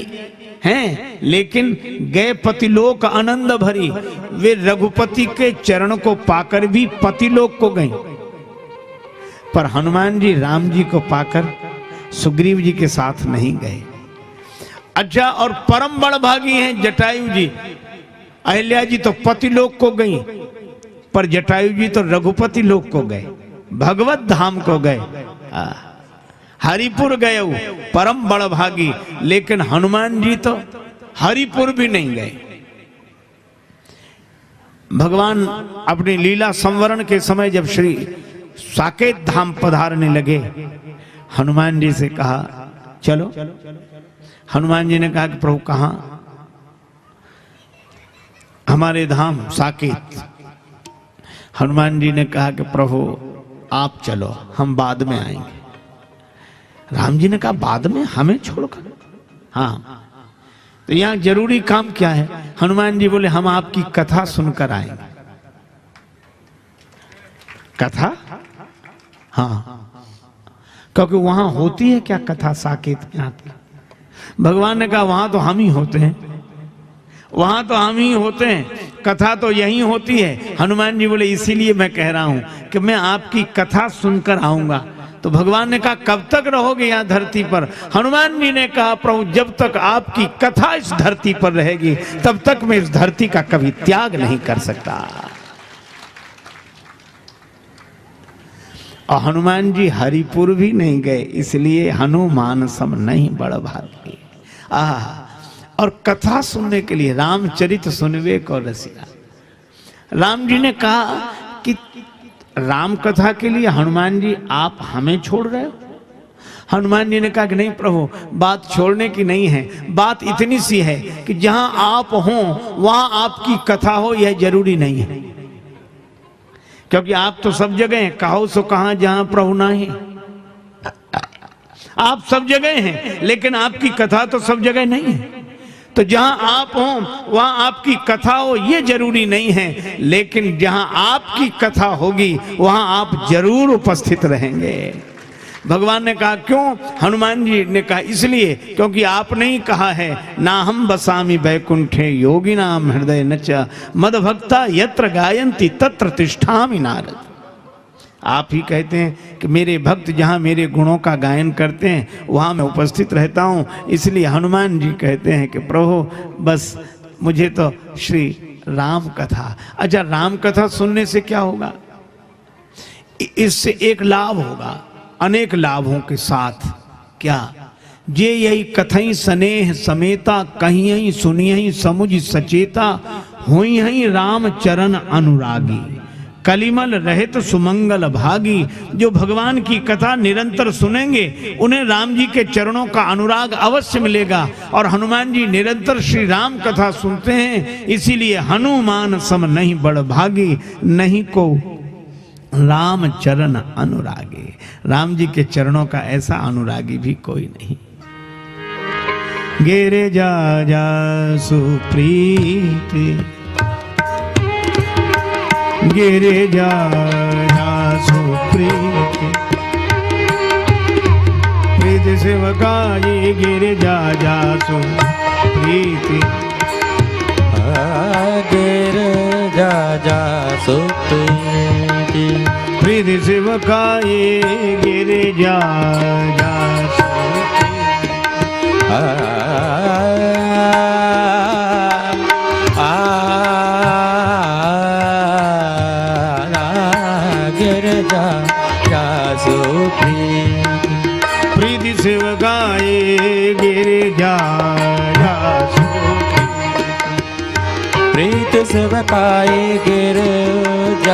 हैं, लेकिन गए पतिलोक आनंद भरी, वे रघुपति के चरण को पाकर भी पतिलोक को गए, पर हनुमान जी राम जी को पाकर सुग्रीव जी के साथ नहीं गए। अच्छा, और परम बड़भागी हैं जटायु जी। अहिल्या जी तो पतिलोक को गई, पर जटायु जी तो रघुपति लोक को गए, भगवत धाम को गए, हरिपुर गए, परम बड़भागी। लेकिन हनुमान जी तो हरिपुर भी नहीं गए। भगवान अपनी लीला संवरण के समय जब श्री साकेत धाम पधारने लगे, हनुमान जी से कहा चलो। हनुमान जी ने कहा कि प्रभु कहां? हमारे धाम साकेत। हनुमान जी ने कहा कि प्रभु आप चलो, हम बाद में आएंगे। राम जी ने कहा बाद में, हमें छोड़कर? हाँ, तो यहां जरूरी काम क्या है? हनुमान जी बोले हम आपकी कथा सुनकर आएंगे। कथा? हाँ, क्योंकि वहां होती है क्या कथा साकेत में आती? भगवान ने कहा वहां तो हम ही होते हैं, वहां तो हम ही होते हैं, कथा तो यही होती है। हनुमान जी बोले इसीलिए मैं कह रहा हूं कि मैं आपकी कथा सुनकर आऊंगा। तो भगवान ने कहा कब तक रहोगे यहां धरती पर? हनुमान जी ने कहा प्रभु जब तक आपकी कथा इस धरती पर रहेगी तब तक मैं इस धरती का कभी त्याग नहीं कर सकता। और हनुमान जी हरिपुर भी नहीं गए, इसलिए हनुमान सम नहीं बड़ भागी। और कथा सुनने के लिए रामचरित सुनवे को रसिया। राम जी ने कहा कि राम कथा के लिए हनुमान जी आप हमें छोड़ रहे हो? हनुमान जी ने कहा कि नहीं प्रभु, बात छोड़ने की नहीं है, बात इतनी सी है कि जहां आप हो वहां आपकी कथा हो यह जरूरी नहीं है, क्योंकि आप तो सब जगह हैं। कहो सो कहां जहां प्रभु नहीं। आप सब जगह हैं, लेकिन आपकी कथा तो सब जगह नहीं है। तो जहां आप हो वहां आपकी कथा हो ये जरूरी नहीं है, लेकिन जहां आपकी कथा होगी वहां आप जरूर उपस्थित रहेंगे। भगवान ने कहा क्यों? हनुमान जी ने कहा इसलिए क्योंकि आपने ही कहा है ना हम बसामी बैकुंठे योगी नाम हृदय नच मद भक्ता यत्र गायंती तत्र तिष्ठामि नारद। आप ही कहते हैं कि मेरे भक्त जहाँ मेरे गुणों का गायन करते हैं वहाँ मैं उपस्थित रहता हूँ। इसलिए हनुमान जी कहते हैं कि प्रभु बस मुझे तो श्री राम कथा। अच्छा, राम कथा सुनने से क्या होगा? इससे एक लाभ होगा, अनेक लाभों के साथ। क्या? जे यही कथई स्नेह समेता कहीं सुनियहि समुझ सचेता हुई हई राम चरण अनुरागी कलिमल रहित सुमंगल भागी। जो भगवान की कथा निरंतर सुनेंगे उन्हें राम जी के चरणों का अनुराग अवश्य मिलेगा। और हनुमान जी निरंतर श्री राम कथा सुनते हैं, इसीलिए हनुमान सम नहीं बड़ भागी नहीं को राम चरण अनुरागी। राम जी के चरणों का ऐसा अनुरागी भी कोई नहीं। गेरे जा जा सुप्रीति गिरे जा सुप्रीति प्रीति सेवकाई गिरे जा सुप्रीति गिरे जा सुप्रीति प्रीति सेवकाई गिरे जा प्रीति सेवकाए गिरे जा प्रीत सेवकाए गिर जा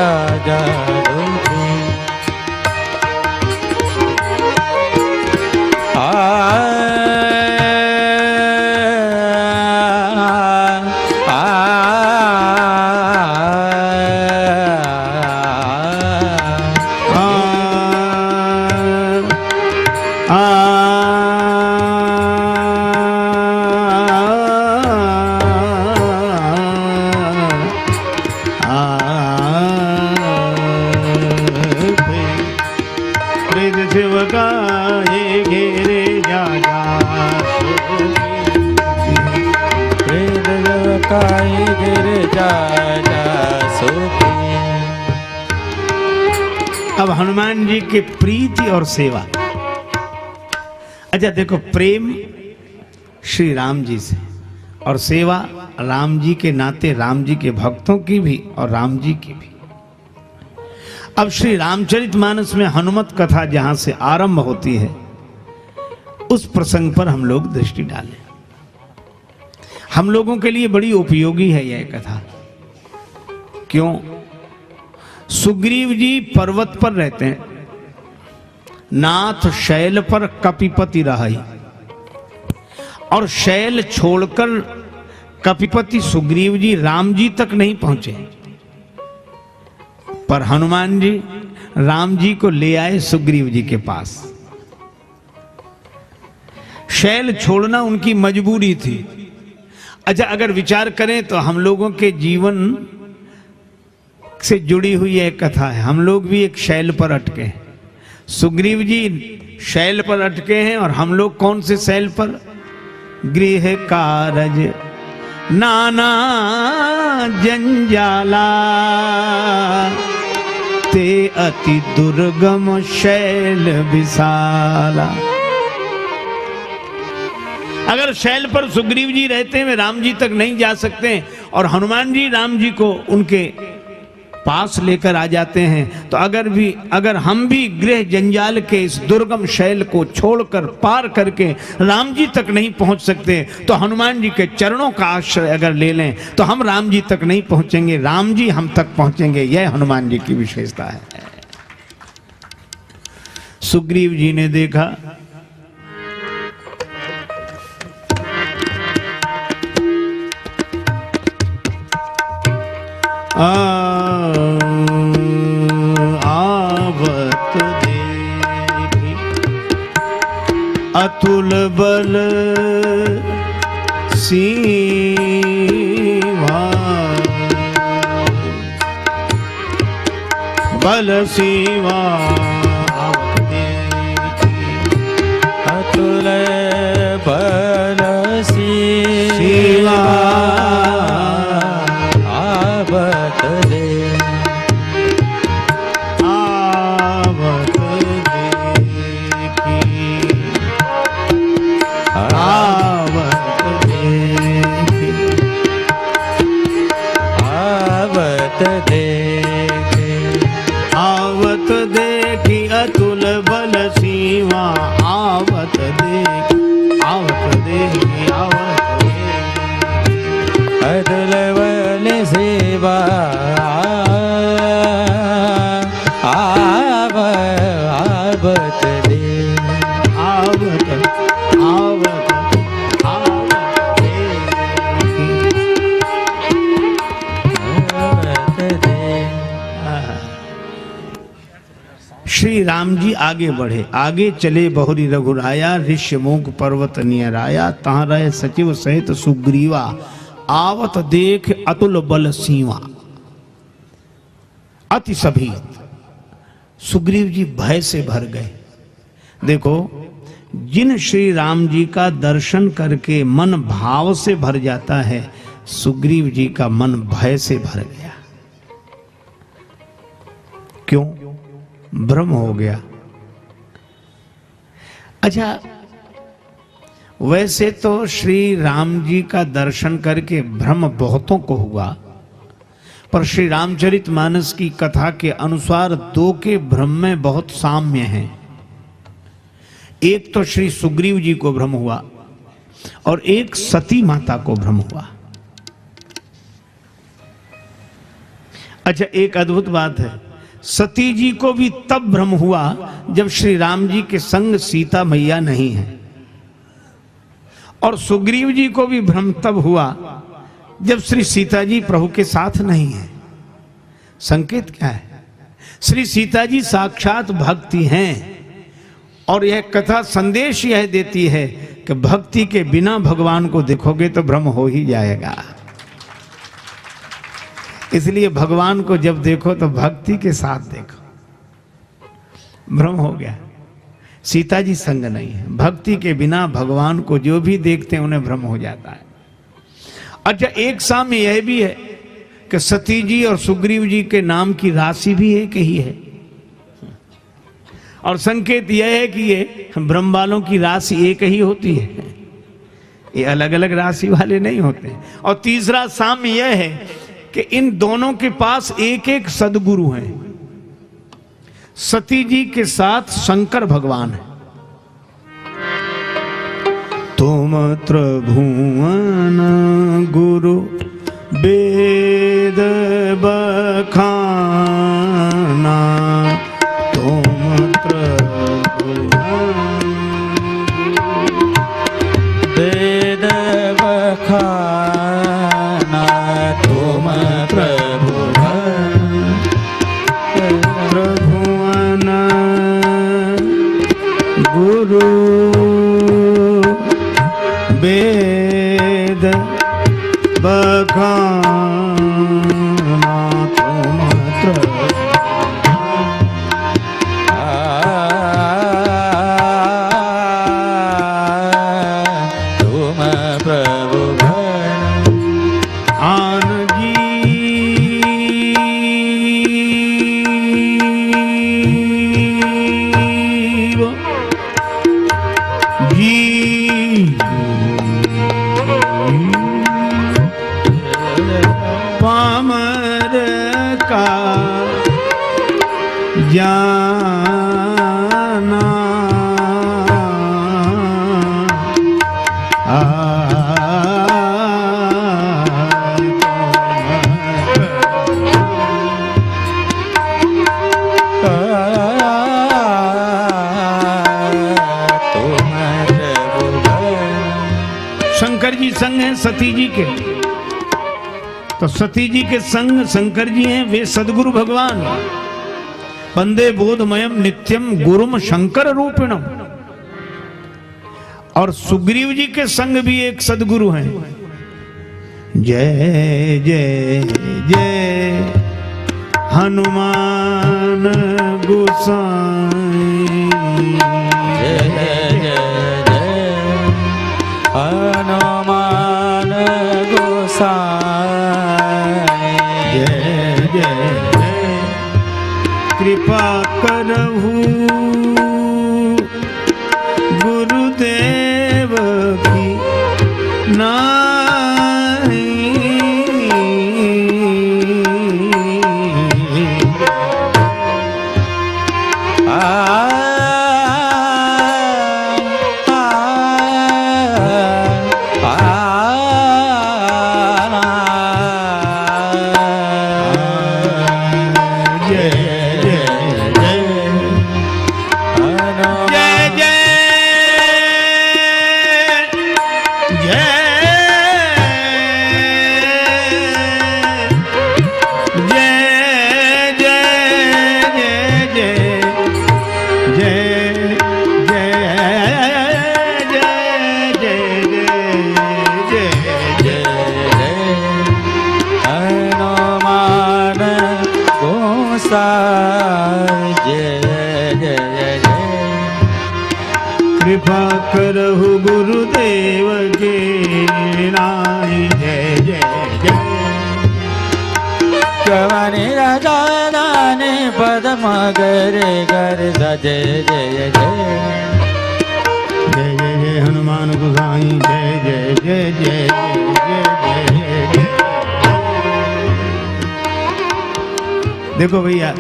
बकाए गिरजा जा सुखी। अब हनुमान जी के प्रीति और सेवा। अच्छा देखो, प्रेम श्री राम जी से और सेवा राम जी के नाते, राम जी के भक्तों की भी और राम जी की भी। अब श्री रामचरितमानस में हनुमत कथा जहां से आरंभ होती है, उस प्रसंग पर हम लोग दृष्टि डालें। हम लोगों के लिए बड़ी उपयोगी है यह कथा। क्यों? सुग्रीव जी पर्वत पर रहते हैं, नाथ शैल पर कपिपति रहाई, और शैल छोड़कर कपिपति सुग्रीव जी राम जी तक नहीं पहुंचे, पर हनुमान जी राम जी को ले आए सुग्रीव जी के पास। शैल छोड़ना उनकी मजबूरी थी। अच्छा, अगर विचार करें तो हम लोगों के जीवन से जुड़ी हुई एक कथा है। हम लोग भी एक शैल पर अटके हैं। सुग्रीव जी शैल पर अटके हैं और हम लोग कौन से शैल पर? गृह कारज नाना जंजाला ते अति दुर्गम शैल विशाला। अगर शैल पर सुग्रीव जी रहते हैं, वे राम जी तक नहीं जा सकते, और हनुमान जी राम जी को उनके पास लेकर आ जाते हैं, तो अगर हम भी गृह जंजाल के इस दुर्गम शैल को छोड़कर पार करके राम जी तक नहीं पहुंच सकते, तो हनुमान जी के चरणों का आश्रय अगर ले लें तो हम राम जी तक नहीं पहुंचेंगे, राम जी हम तक पहुंचेंगे। यह हनुमान जी की विशेषता है। सुग्रीव जी ने देखा आवत देवी अतुल बल सीवा, बल सीवा अतुल बल सीवा आवत दे, आवत देखी, आवत देखी, आवत देखी, आवत देखी अतुल बल सीमा, आवत देखी, आवत देखी, आवत देखी, अतुल बल सेवा आवत दे, आवत आवत आवत देखी, आवत दे। श्री राम जी आगे बढ़े, आगे चले बहुरी रघुराया, ऋष्यमुख पर्वत नियर आया, तहाँ रहे सचिव सहित सुग्रीवा, आवत देख अतुल बल सीवा। अति सभी सुग्रीव जी भय से भर गए। देखो, जिन श्री राम जी का दर्शन करके मन भाव से भर जाता है, सुग्रीव जी का मन भय से भर गया। क्यों? भ्रम हो गया। अच्छा, वैसे तो श्री राम जी का दर्शन करके भ्रम बहुतों को हुआ, पर श्री रामचरितमानस की कथा के अनुसार दो के भ्रम में बहुत साम्य है। एक तो श्री सुग्रीव जी को भ्रम हुआ और एक सती माता को भ्रम हुआ। अच्छा, एक अद्भुत बात है, सती जी को भी तब भ्रम हुआ जब श्री राम जी के संग सीता मैया नहीं है, और सुग्रीव जी को भी भ्रम तब हुआ जब श्री सीता जी प्रभु के साथ नहीं है। संकेत क्या है? श्री सीता जी साक्षात भक्ति हैं, और यह कथा संदेश यह देती है कि भक्ति के बिना भगवान को देखोगे तो भ्रम हो ही जाएगा। इसलिए भगवान को जब देखो तो भक्ति के साथ देखो। भ्रम हो गया, सीता जी संग नहीं है। भक्ति के बिना भगवान को जो भी देखते हैं उन्हें भ्रम हो जाता है। अच्छा, एक साम्य यह भी है कि सती जी और सुग्रीव जी के नाम की राशि भी एक ही है, और संकेत यह है कि ये ब्रह्म वालों की राशि एक ही होती है, ये अलग अलग राशि वाले नहीं होते। और तीसरा साम्य यह है कि इन दोनों के पास एक एक सदगुरु हैं। सती जी के साथ शंकर भगवान है। तुम त्रिभुवन गुरु वेद बखाना, तुम वेद बखाना, तुम त्रिभुवन गुरु वेद बखाना, तुम प्रभु आन जीव पामर का जाना, शंकर जी संग हैं सती जी के, तो सती जी के संग शंकर जी हैं, वे सदगुरु भगवान। वंदे बोधमयम नित्यम गुरुम शंकर रूपिणम। और सुग्रीव जी के संग भी एक सदगुरु हैं। जय जय जय हनुमान गोसाई, जय जय जय हनुमान गोसाई, जय जय जय कृपा करहु गुरुदेव की नाई, कृपा करहु गुरुदेव के नाई, जय जय जय कवनि राजाने पद मगरे कर जय जय जय जय जय जय हनुमान गोसाई, जय जय जय जय जय जय जय। देखो भैया,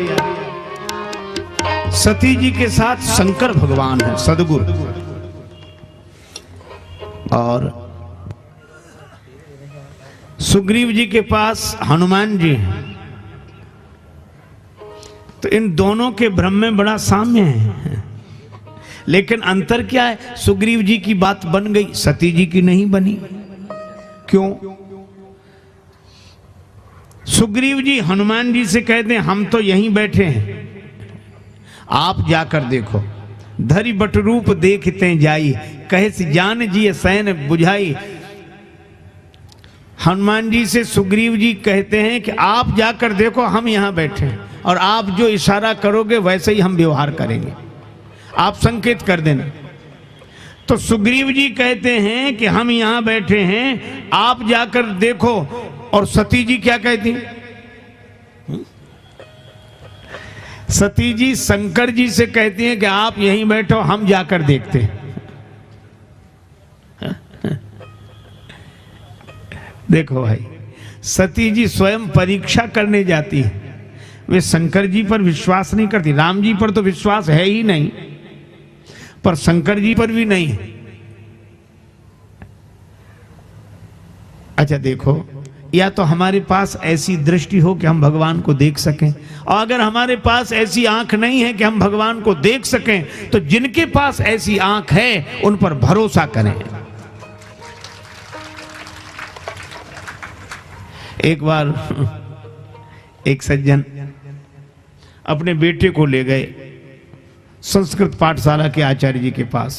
सती जी के साथ शंकर भगवान है सदगुरु, और सुग्रीव जी के पास हनुमान जी हैं। तो इन दोनों के ब्रह्म में बड़ा साम्य है, लेकिन अंतर क्या है? सुग्रीव जी की बात बन गई, सती जी की नहीं बनी। क्यों? सुग्रीव जी हनुमान जी से कहते हैं हम तो यहीं बैठे हैं, आप जाकर देखो। धरि बट रूप देखते जाई, कहे से जान जी सैन बुझाई। हनुमान जी से सुग्रीव जी कहते हैं कि आप जाकर देखो, हम यहां बैठे हैं और आप जो इशारा करोगे वैसे ही हम व्यवहार करेंगे, आप संकेत कर देना। तो सुग्रीव जी कहते हैं कि हम यहां बैठे हैं, आप जाकर देखो। और सती जी क्या कहती? सती जी शंकर जी से कहती हैं कि आप यहीं बैठो, हम जाकर देखते हैं। देखो भाई, सती जी स्वयं परीक्षा करने जाती है। वे शंकर जी पर विश्वास नहीं करती, राम जी पर तो विश्वास है ही नहीं, पर शंकर जी पर भी नहीं। अच्छा देखो, या तो हमारे पास ऐसी दृष्टि हो कि हम भगवान को देख सकें, और अगर हमारे पास ऐसी आंख नहीं है कि हम भगवान को देख सकें, तो जिनके पास ऐसी आंख है उन पर भरोसा करें। एक बार एक सज्जन अपने बेटे को ले गए संस्कृत पाठशाला के आचार्य जी के पास,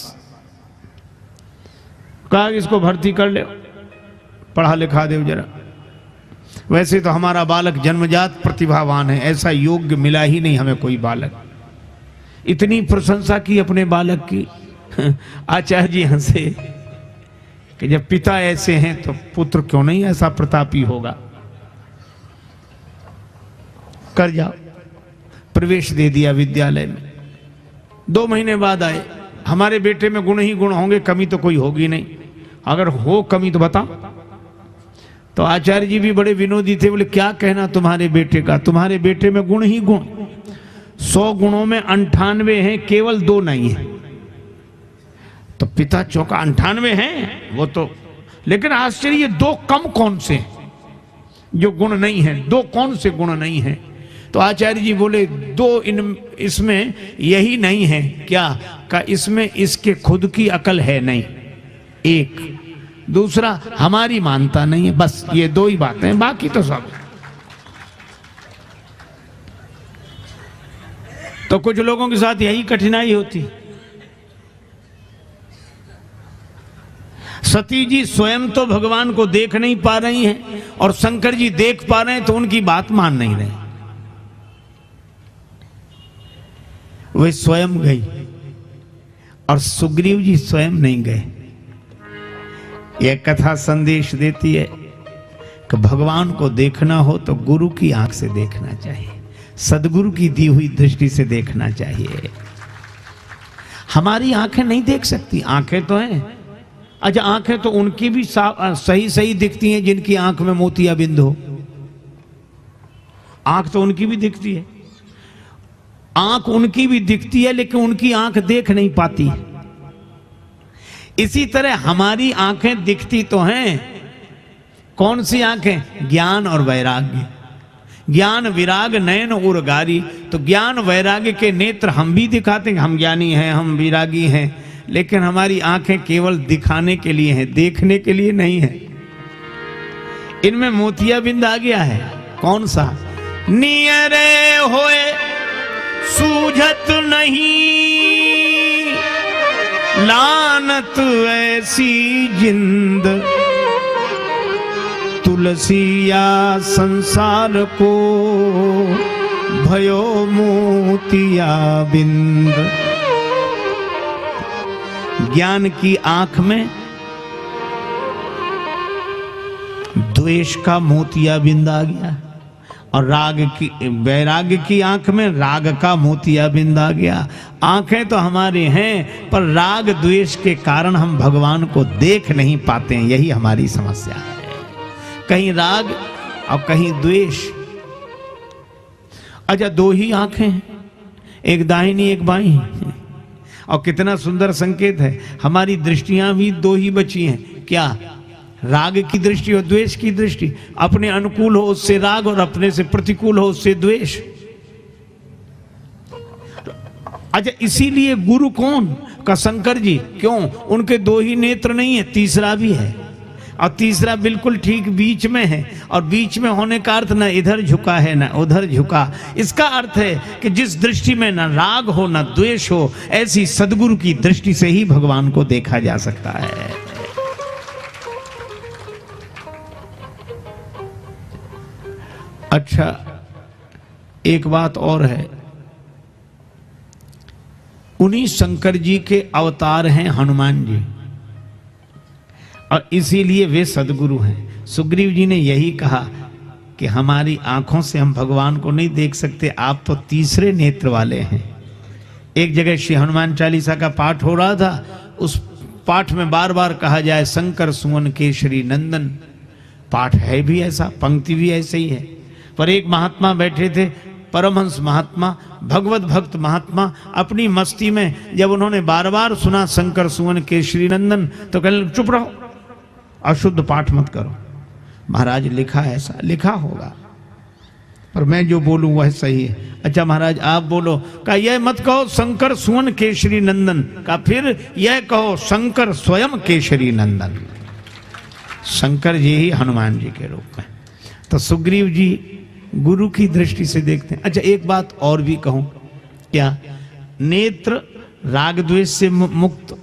कहा इसको भर्ती कर ले, पढ़ा लिखा दे जरा। वैसे तो हमारा बालक जन्मजात प्रतिभावान है, ऐसा योग्य मिला ही नहीं हमें कोई बालक। इतनी प्रशंसा की अपने बालक की। आचार्य जी हंसे कि जब पिता ऐसे हैं तो पुत्र क्यों नहीं ऐसा प्रतापी होगा। कर जाओ, प्रवेश दे दिया विद्यालय में। 2 महीने बाद आए, हमारे बेटे में गुण ही गुण होंगे, कमी तो कोई होगी नहीं, अगर हो कमी तो बता। तो आचार्य जी भी बड़े विनोदी थे, बोले क्या कहना तुम्हारे बेटे का, तुम्हारे बेटे में गुण ही गुण, 100 गुणों में 98 हैं, केवल 2 नहीं है। तो पिता चौंका, 98 हैं वो तो, लेकिन आश्चर्य 2 कम कौन से जो गुण नहीं है, 2 कौन से गुण नहीं है? तो आचार्य जी बोले 2 इसमें यही नहीं है क्या का, इसमें इसके खुद की अकल है नहीं, एक, दूसरा हमारी मानता नहीं है, बस ये 2 ही बातें, बाकी तो सब। तो कुछ लोगों के साथ यही कठिनाई होती। सती जी स्वयं तो भगवान को देख नहीं पा रही हैं और शंकर जी देख पा रहे हैं, तो उनकी बात मान नहीं रहे। वे स्वयं गई और सुग्रीव जी स्वयं नहीं गए। यह कथा संदेश देती है कि भगवान को देखना हो तो गुरु की आंख से देखना चाहिए, सदगुरु की दी हुई दृष्टि से देखना चाहिए। हमारी आंखें नहीं देख सकती, आंखें तो हैं। अच्छा, आंखें तो उनकी भी सही सही दिखती हैं जिनकी आंख में मोतियाबिंद हो, आंख तो उनकी भी दिखती है, आंख उनकी भी दिखती है, लेकिन उनकी आंख देख नहीं पाती। इसी तरह हमारी आंखें दिखती तो हैं। कौन सी आंखें? ज्ञान और वैराग्य। ज्ञान विराग नयन उर्गारी, तो ज्ञान वैराग्य के नेत्र हम भी दिखाते हैं, हम ज्ञानी हैं, हम विरागी हैं, लेकिन हमारी आंखें केवल दिखाने के लिए हैं, देखने के लिए नहीं है। इनमें मोतियाबिंद आ गया है। कौन सा? नियरे होए सूझत नहीं, लानत ऐसी जिंद, तुलसिया संसार को भयो मोतिया बिंद। ज्ञान की आंख में द्वेष का मोतियाबिंद आ गया, और राग की वैराग्य की आंख में राग का मोतियाबिंद आ गया। आंखें तो हमारे हैं, पर राग द्वेष के कारण हम भगवान को देख नहीं पाते हैं, यही हमारी समस्या है। कहीं राग और कहीं द्वेष। अच्छा, 2 ही आंखें हैं, एक दाहिनी एक बाईं, और कितना सुंदर संकेत है, हमारी दृष्टियां भी 2 ही बची हैं। क्या? राग की दृष्टि और द्वेष की दृष्टि। अपने अनुकूल हो उससे राग, और अपने से प्रतिकूल हो उससे द्वेष। अच्छा, इसीलिए गुरु कौन? का शंकर जी। क्यों? उनके 2 ही नेत्र नहीं है, तीसरा भी है, और तीसरा बिल्कुल ठीक बीच में है। और बीच में होने का अर्थ न इधर झुका है न उधर झुका। इसका अर्थ है कि जिस दृष्टि में न राग हो न द्वेष हो, ऐसी सदगुरु की दृष्टि से ही भगवान को देखा जा सकता है। अच्छा, एक बात और है, उन्हीं शंकर जी के अवतार हैं हनुमान जी, और इसीलिए वे सदगुरु हैं। सुग्रीव जी ने यही कहा कि हमारी आंखों से हम भगवान को नहीं देख सकते, आप तो तीसरे नेत्र वाले हैं। एक जगह श्री हनुमान चालीसा का पाठ हो रहा था, उस पाठ में बार बार कहा जाए शंकर सुवन केशरी नंदन। पाठ है भी ऐसा, पंक्ति भी ऐसे ही है। पर एक महात्मा बैठे थे, परमहंस महात्मा, भगवत भक्त महात्मा, अपनी मस्ती में जब उन्होंने बार बार सुना शंकर सुवन केशरी नंदन, तो कहने चुप रहो, अशुद्ध पाठ मत करो। महाराज लिखा है, ऐसा लिखा होगा, पर मैं जो बोलूं वह सही है। अच्छा महाराज आप बोलो। का यह मत कहो शंकर सुवन केशरी नंदन, का फिर यह कहो शंकर स्वयं केशरी नंदन। शंकर जी ही हनुमान जी के रूप में। तो सुग्रीव जी गुरु की दृष्टि से देखते हैं। अच्छा एक बात और भी कहूं, क्या नेत्र राग द्वेष से मुक्त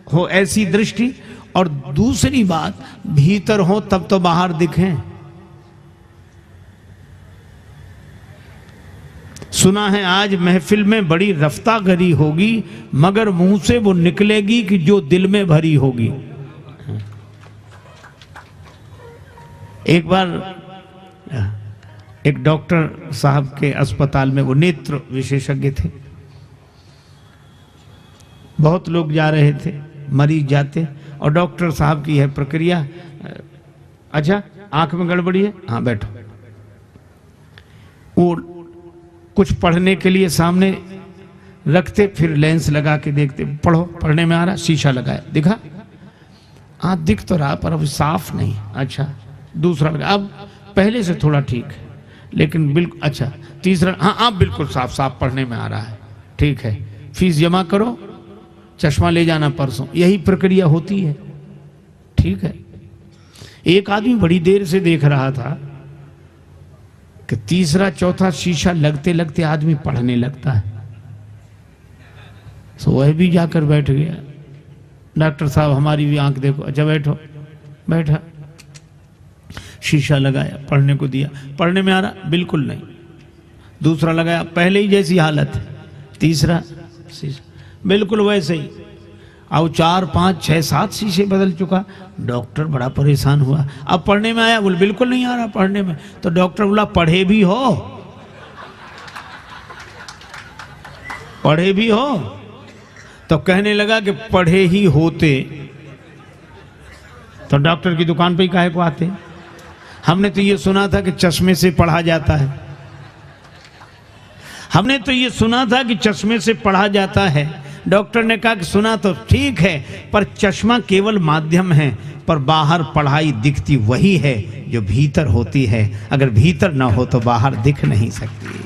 हो ऐसी दृष्टि, और दूसरी बात भीतर हो तब तो बाहर दिखें। सुना है आज महफिल में बड़ी रफ्तागरी होगी, मगर मुंह से वो निकलेगी कि जो दिल में भरी होगी। एक बार एक डॉक्टर साहब के अस्पताल में, वो नेत्र विशेषज्ञ थे, बहुत लोग जा रहे थे, मरीज जाते, और डॉक्टर साहब की यह प्रक्रिया, अच्छा आंख में गड़बड़ी है, हाँ बैठो। वो कुछ पढ़ने के लिए सामने रखते, फिर लेंस लगा के देखते, पढ़ो, पढ़ने में आ रहा, शीशा लगाया, दिखा, हाँ दिख तो रहा पर अब साफ नहीं। अच्छा दूसरा लगा, अब पहले से थोड़ा ठीक है लेकिन बिल्कुल, अच्छा तीसरा, हाँ आप बिल्कुल साफ साफ पढ़ने में आ रहा है, ठीक है, फीस जमा करो, चश्मा ले जाना परसों। यही प्रक्रिया होती है, ठीक है। एक आदमी बड़ी देर से देख रहा था कि तीसरा चौथा शीशा लगते लगते आदमी पढ़ने लगता है, तो वह भी जाकर बैठ गया। डॉक्टर साहब हमारी भी आंख देखो, अच्छा बैठो, बैठा, शीशा लगाया, पढ़ने को दिया, पढ़ने में आ रहा, बिल्कुल नहीं। दूसरा लगाया, पहले ही जैसी हालत है। तीसरा शीशा बिल्कुल वैसे ही। अब 4 5 6 7 शीशे बदल चुका। डॉक्टर बड़ा परेशान हुआ, अब पढ़ने में आया, बोले बिल्कुल नहीं आ रहा पढ़ने में। तो डॉक्टर बोला पढ़े भी हो, पढ़े भी हो। तो कहने लगा कि पढ़े ही होते तो डॉक्टर की दुकान पे ही काहे को आते। हमने तो ये सुना था कि चश्मे से पढ़ा जाता है, हमने तो ये सुना था कि चश्मे से पढ़ा जाता है। डॉक्टर ने कहा कि सुना तो ठीक है, पर चश्मा केवल माध्यम है, पर बाहर पढ़ाई दिखती वही है जो भीतर होती है। अगर भीतर ना हो तो बाहर दिख नहीं सकती।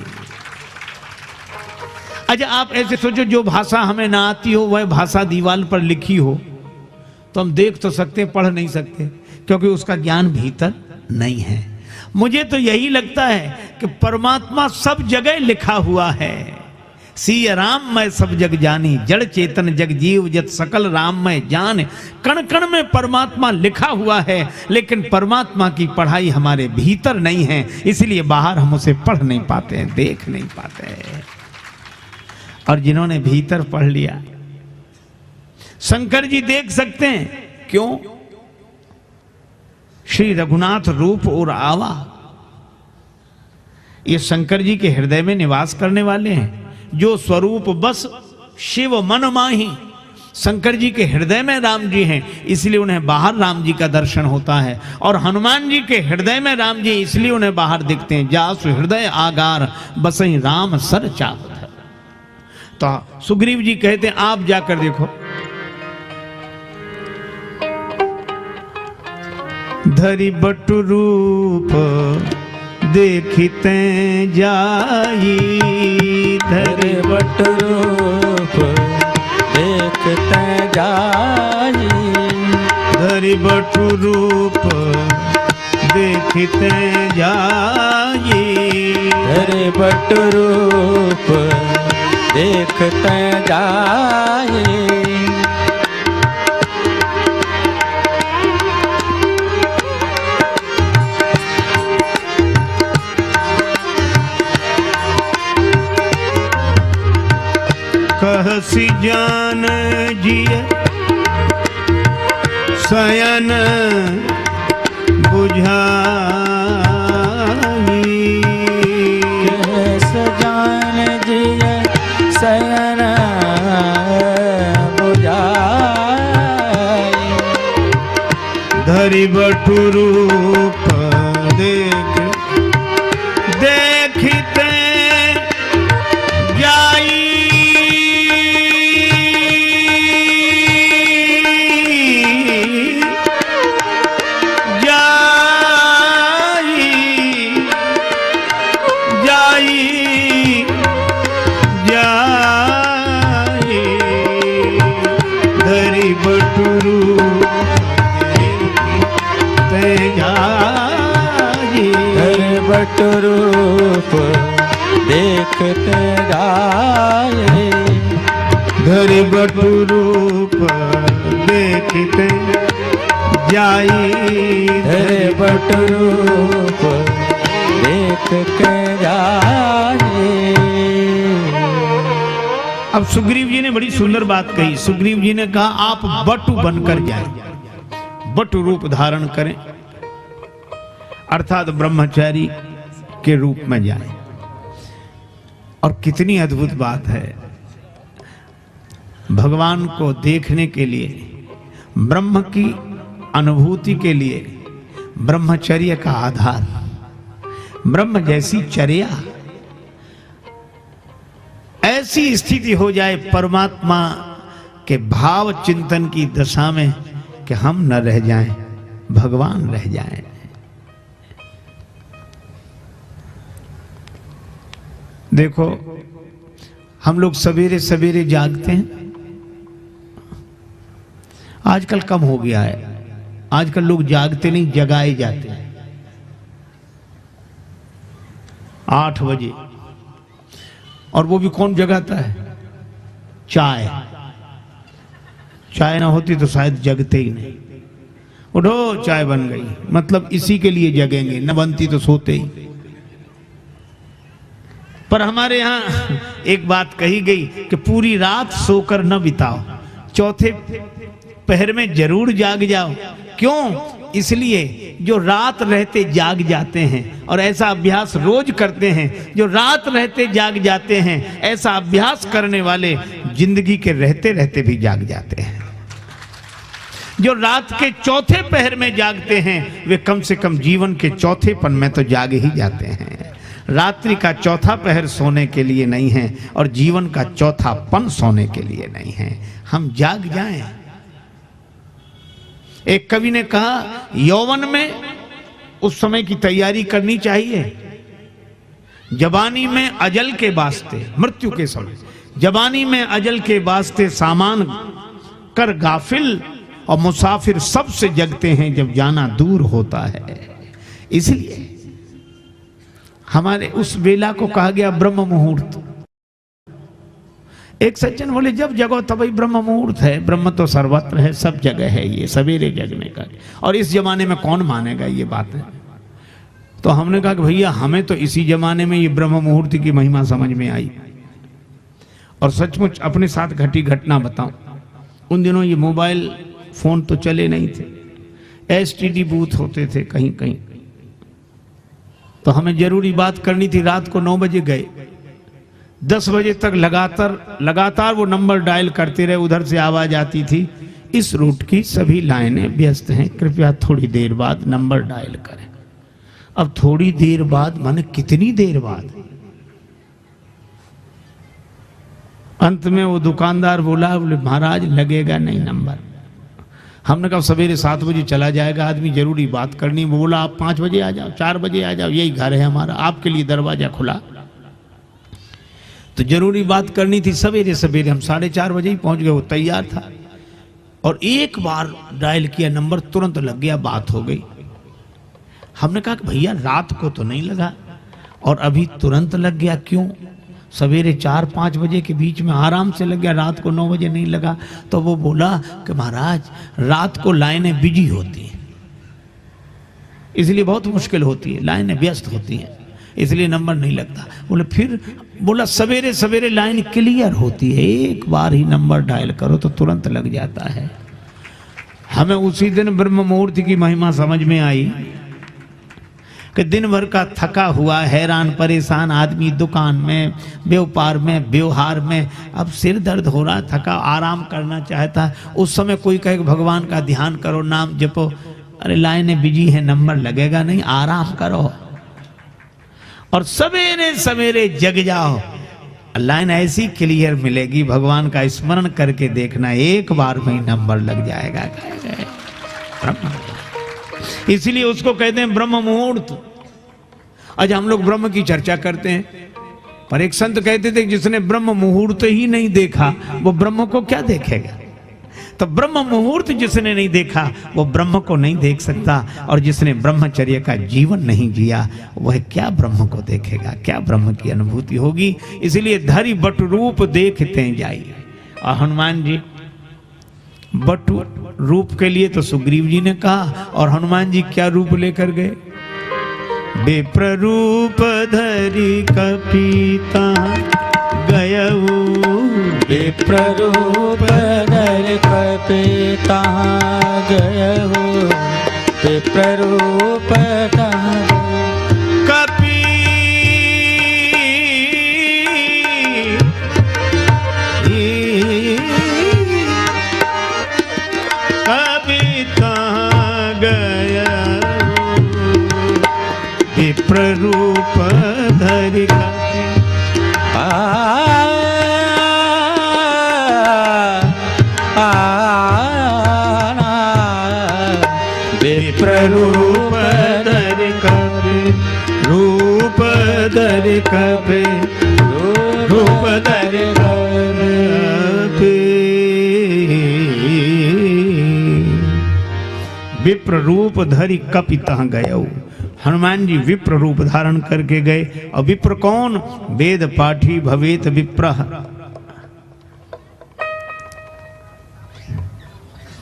अच्छा आप ऐसे सोचो, जो भाषा हमें ना आती हो वह भाषा दीवार पर लिखी हो तो हम देख तो सकते, पढ़ नहीं सकते, क्योंकि उसका ज्ञान भीतर नहीं है। मुझे तो यही लगता है कि परमात्मा सब जगह लिखा हुआ है। सिय राम मैं सब जग जानी, जड़ चेतन जग जीव जत सकल राम मैं जान। कण कण में परमात्मा लिखा हुआ है, लेकिन परमात्मा की पढ़ाई हमारे भीतर नहीं है, इसलिए बाहर हम उसे पढ़ नहीं पाते हैं, देख नहीं पाते हैं। और जिन्होंने भीतर पढ़ लिया, शंकर जी देख सकते हैं, क्यों? श्री रघुनाथ रूप और आवा, ये शंकर जी के हृदय में निवास करने वाले हैं। जो स्वरूप बस शिव मन माही, शंकर जी के हृदय में राम जी हैं, इसलिए उन्हें बाहर राम जी का दर्शन होता है। और हनुमान जी के हृदय में राम जी, इसलिए उन्हें बाहर दिखते हैं। जासु हृदय आगार बसई राम सर चाहत है। तो सुग्रीव जी कहते हैं आप जाकर देखो। धरि बटु रूप देखते जाई, धरि बटु रूप देखते जाई, धरि बटु रूप देखते जाई, धरि बटु रूप देखते जाई। कहसी जान जिय शयन बुझाई। कहस जान जिय शयन बुझाई। धरि बटु रूप देख देखते जाई। धरि बटु रूप बटु रूप देखते जाए। धरि बटु रूप देखते जाई। धरि बटु रूप देखते जाए। अब सुग्रीव जी ने बड़ी सुंदर बात कही। सुग्रीव जी ने कहा आप बटु बनकर जाएं, बटु रूप धारण करें, अर्थात ब्रह्मचारी के रूप में जाएं। और कितनी अद्भुत बात है, भगवान को देखने के लिए, ब्रह्म की अनुभूति के लिए ब्रह्मचर्य का आधार, ब्रह्म जैसी चर्या, ऐसी स्थिति हो जाए परमात्मा के भाव चिंतन की दशा में कि हम न रह जाएं, भगवान रह जाएं। देखो हम लोग सवेरे सवेरे जागते हैं, आजकल कम हो गया है। आजकल लोग जागते नहीं, जगाए जाते हैं। 8 बजे, और वो भी कौन जगाता है? चाय। चाय ना होती तो शायद जगते ही नहीं। उठो चाय बन गई, मतलब इसी के लिए जगेंगे, न बनती तो सोते ही। पर हमारे यहाँ एक बात कही गई कि पूरी रात सोकर न बिताओ, चौथे पहर में जरूर जाग जाओ। क्यों? इसलिए जो रात रहते जाग जाते हैं, और ऐसा अभ्यास रोज करते हैं, जो रात रहते जाग जाते हैं, ऐसा अभ्यास करने वाले जिंदगी के रहते रहते भी जाग जाते हैं। जो रात के चौथे पहर में जागते हैं वे कम से कम जीवन के चौथेपन में तो जाग ही जाते हैं। रात्रि का चौथा पहर सोने के लिए नहीं है, और जीवन का चौथापन सोने के लिए नहीं है। हम जाग जाएं। एक कवि ने कहा यौवन में उस समय की तैयारी करनी चाहिए, जवानी में अजल के वास्ते, मृत्यु के समय जवानी में अजल के वास्ते सामान कर गाफिल, और मुसाफिर सबसे जगते हैं जब जाना दूर होता है। इसलिए हमारे उस वेला को कहा गया ब्रह्म मुहूर्त। एक सज्जन बोले जब जगो तभी ब्रह्म मुहूर्त है। ब्रह्म तो सर्वत्र है, सब जगह है, ये सवेरे जगने का। और इस जमाने में कौन मानेगा ये बात है? तो हमने कहा कि भैया हमें तो इसी जमाने में ये ब्रह्म मुहूर्त की महिमा समझ में आई। और सचमुच अपने साथ घटी घटना बताऊं, उन दिनों ये मोबाइल फोन तो चले नहीं थे, एसटीडी बूथ होते थे कहीं कहीं। तो हमें जरूरी बात करनी थी, रात को 9 बजे गए, 10 बजे तक लगातार वो नंबर डायल करते रहे। उधर से आवाज आती थी इस रूट की सभी लाइनें व्यस्त हैं, कृपया थोड़ी देर बाद नंबर डायल करें। अब थोड़ी देर बाद माने कितनी देर बाद? अंत में वो दुकानदार बोला, बोले महाराज लगेगा नहीं नंबर। हमने कहा सवेरे 7 बजे चला जाएगा आदमी, जरूरी बात करनी। वो बोला आप 5 बजे आ जाओ, 4 बजे आ जाओ, यही घर है हमारा, आपके लिए दरवाजा खुला। तो जरूरी बात करनी थी। सवेरे सवेरे हम 4:30 बजे ही पहुंच गए। वो तैयार था और एक बार डायल किया नंबर, तुरंत लग गया, बात हो गई। हमने कहा कि भैया रात को तो नहीं लगा और अभी तुरंत लग गया, क्यों? सवेरे 4-5 बजे के बीच में आराम से लग गया, रात को 9 बजे नहीं लगा। तो वो बोला कि महाराज रात को लाइनें बिजी होती हैं, इसलिए बहुत मुश्किल होती है, लाइनें व्यस्त होती हैं। इसलिए नंबर नहीं लगता। बोले फिर, बोला सवेरे सवेरे लाइन क्लियर होती है, एक बार ही नंबर डायल करो तो तुरंत लग जाता है। हमें उसी दिन ब्रह्म मुहूर्त की महिमा समझ में आई कि दिन भर का थका हुआ हैरान परेशान आदमी दुकान में, व्यापार में, व्यवहार में, अब सिर दर्द हो रहा, थका, आराम करना चाहता है। उस समय कोई कहे भगवान का ध्यान करो, नाम जपो, अरे लाइनें बिजी है, नंबर लगेगा नहीं, आराम करो और सवेरे सवेरे जग जाओ, लाइन ऐसी क्लियर मिलेगी। भगवान का स्मरण करके देखना, एक बार में ही नंबर लग जाएगा। इसलिए उसको कहते हैं ब्रह्म मुहूर्त। आज हम लोग ब्रह्म की चर्चा करते हैं, पर एक संत कहते थे जिसने ब्रह्म मुहूर्त ही नहीं देखा वो ब्रह्म को क्या देखेगा। तो ब्रह्म मुहूर्त जिसने नहीं देखा वो ब्रह्म को नहीं देख सकता, और जिसने ब्रह्मचर्य का जीवन नहीं जिया वह क्या ब्रह्म को देखेगा, क्या ब्रह्म की अनुभूति होगी। इसलिए धरि बट रूप देखते जाइए। और हनुमान जी बट रूप के लिए तो सुग्रीव जी ने कहा, और हनुमान जी क्या रूप लेकर गए? विप्र रूप धरि कपीता गयऊ, विप्र रूप धरि कपीता गयऊ, विप्र रूप कपी कपीता गयऊ, विप्र रूप धरि विप्र रूप धरि कपि, रूप धरि कपि, रूप धरि कपि, विप्र रूप धरि कपितः गयऊ। हनुमान जी विप्र रूप धारण करके गए। और विप्र कौन? वेद पाठी भवेत विप्रः,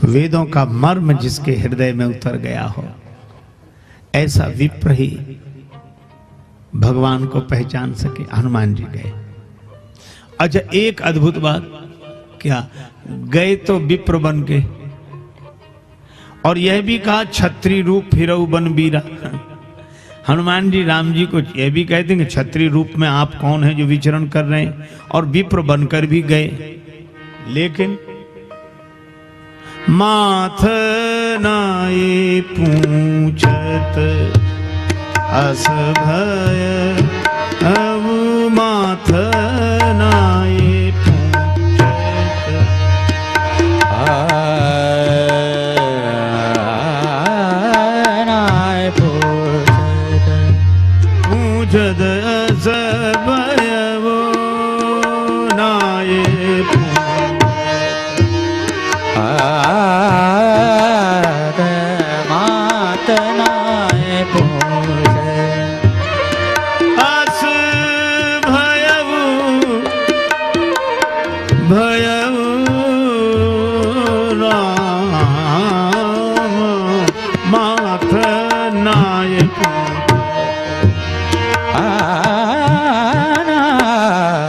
वेदों का मर्म जिसके हृदय में उतर गया हो, ऐसा विप्र ही भगवान को पहचान सके। हनुमान जी गए। अच्छा, एक अद्भुत बात, क्या गए तो विप्र बन के, और यह भी कहा छत्री रूप फिरऊ बन बीरा। हनुमान जी राम जी को यह भी कहते हैं कि छत्री रूप में आप कौन हैं जो विचरण कर रहे हैं, और विप्र बनकर भी गए। लेकिन माथ नाये पूछत अस भय, अब माथ नाये पूछत, नाय पूछत, पूछत अस भय वो नाये मात नाय पूछत, अस भयऊ भयऊ राम माथ नाय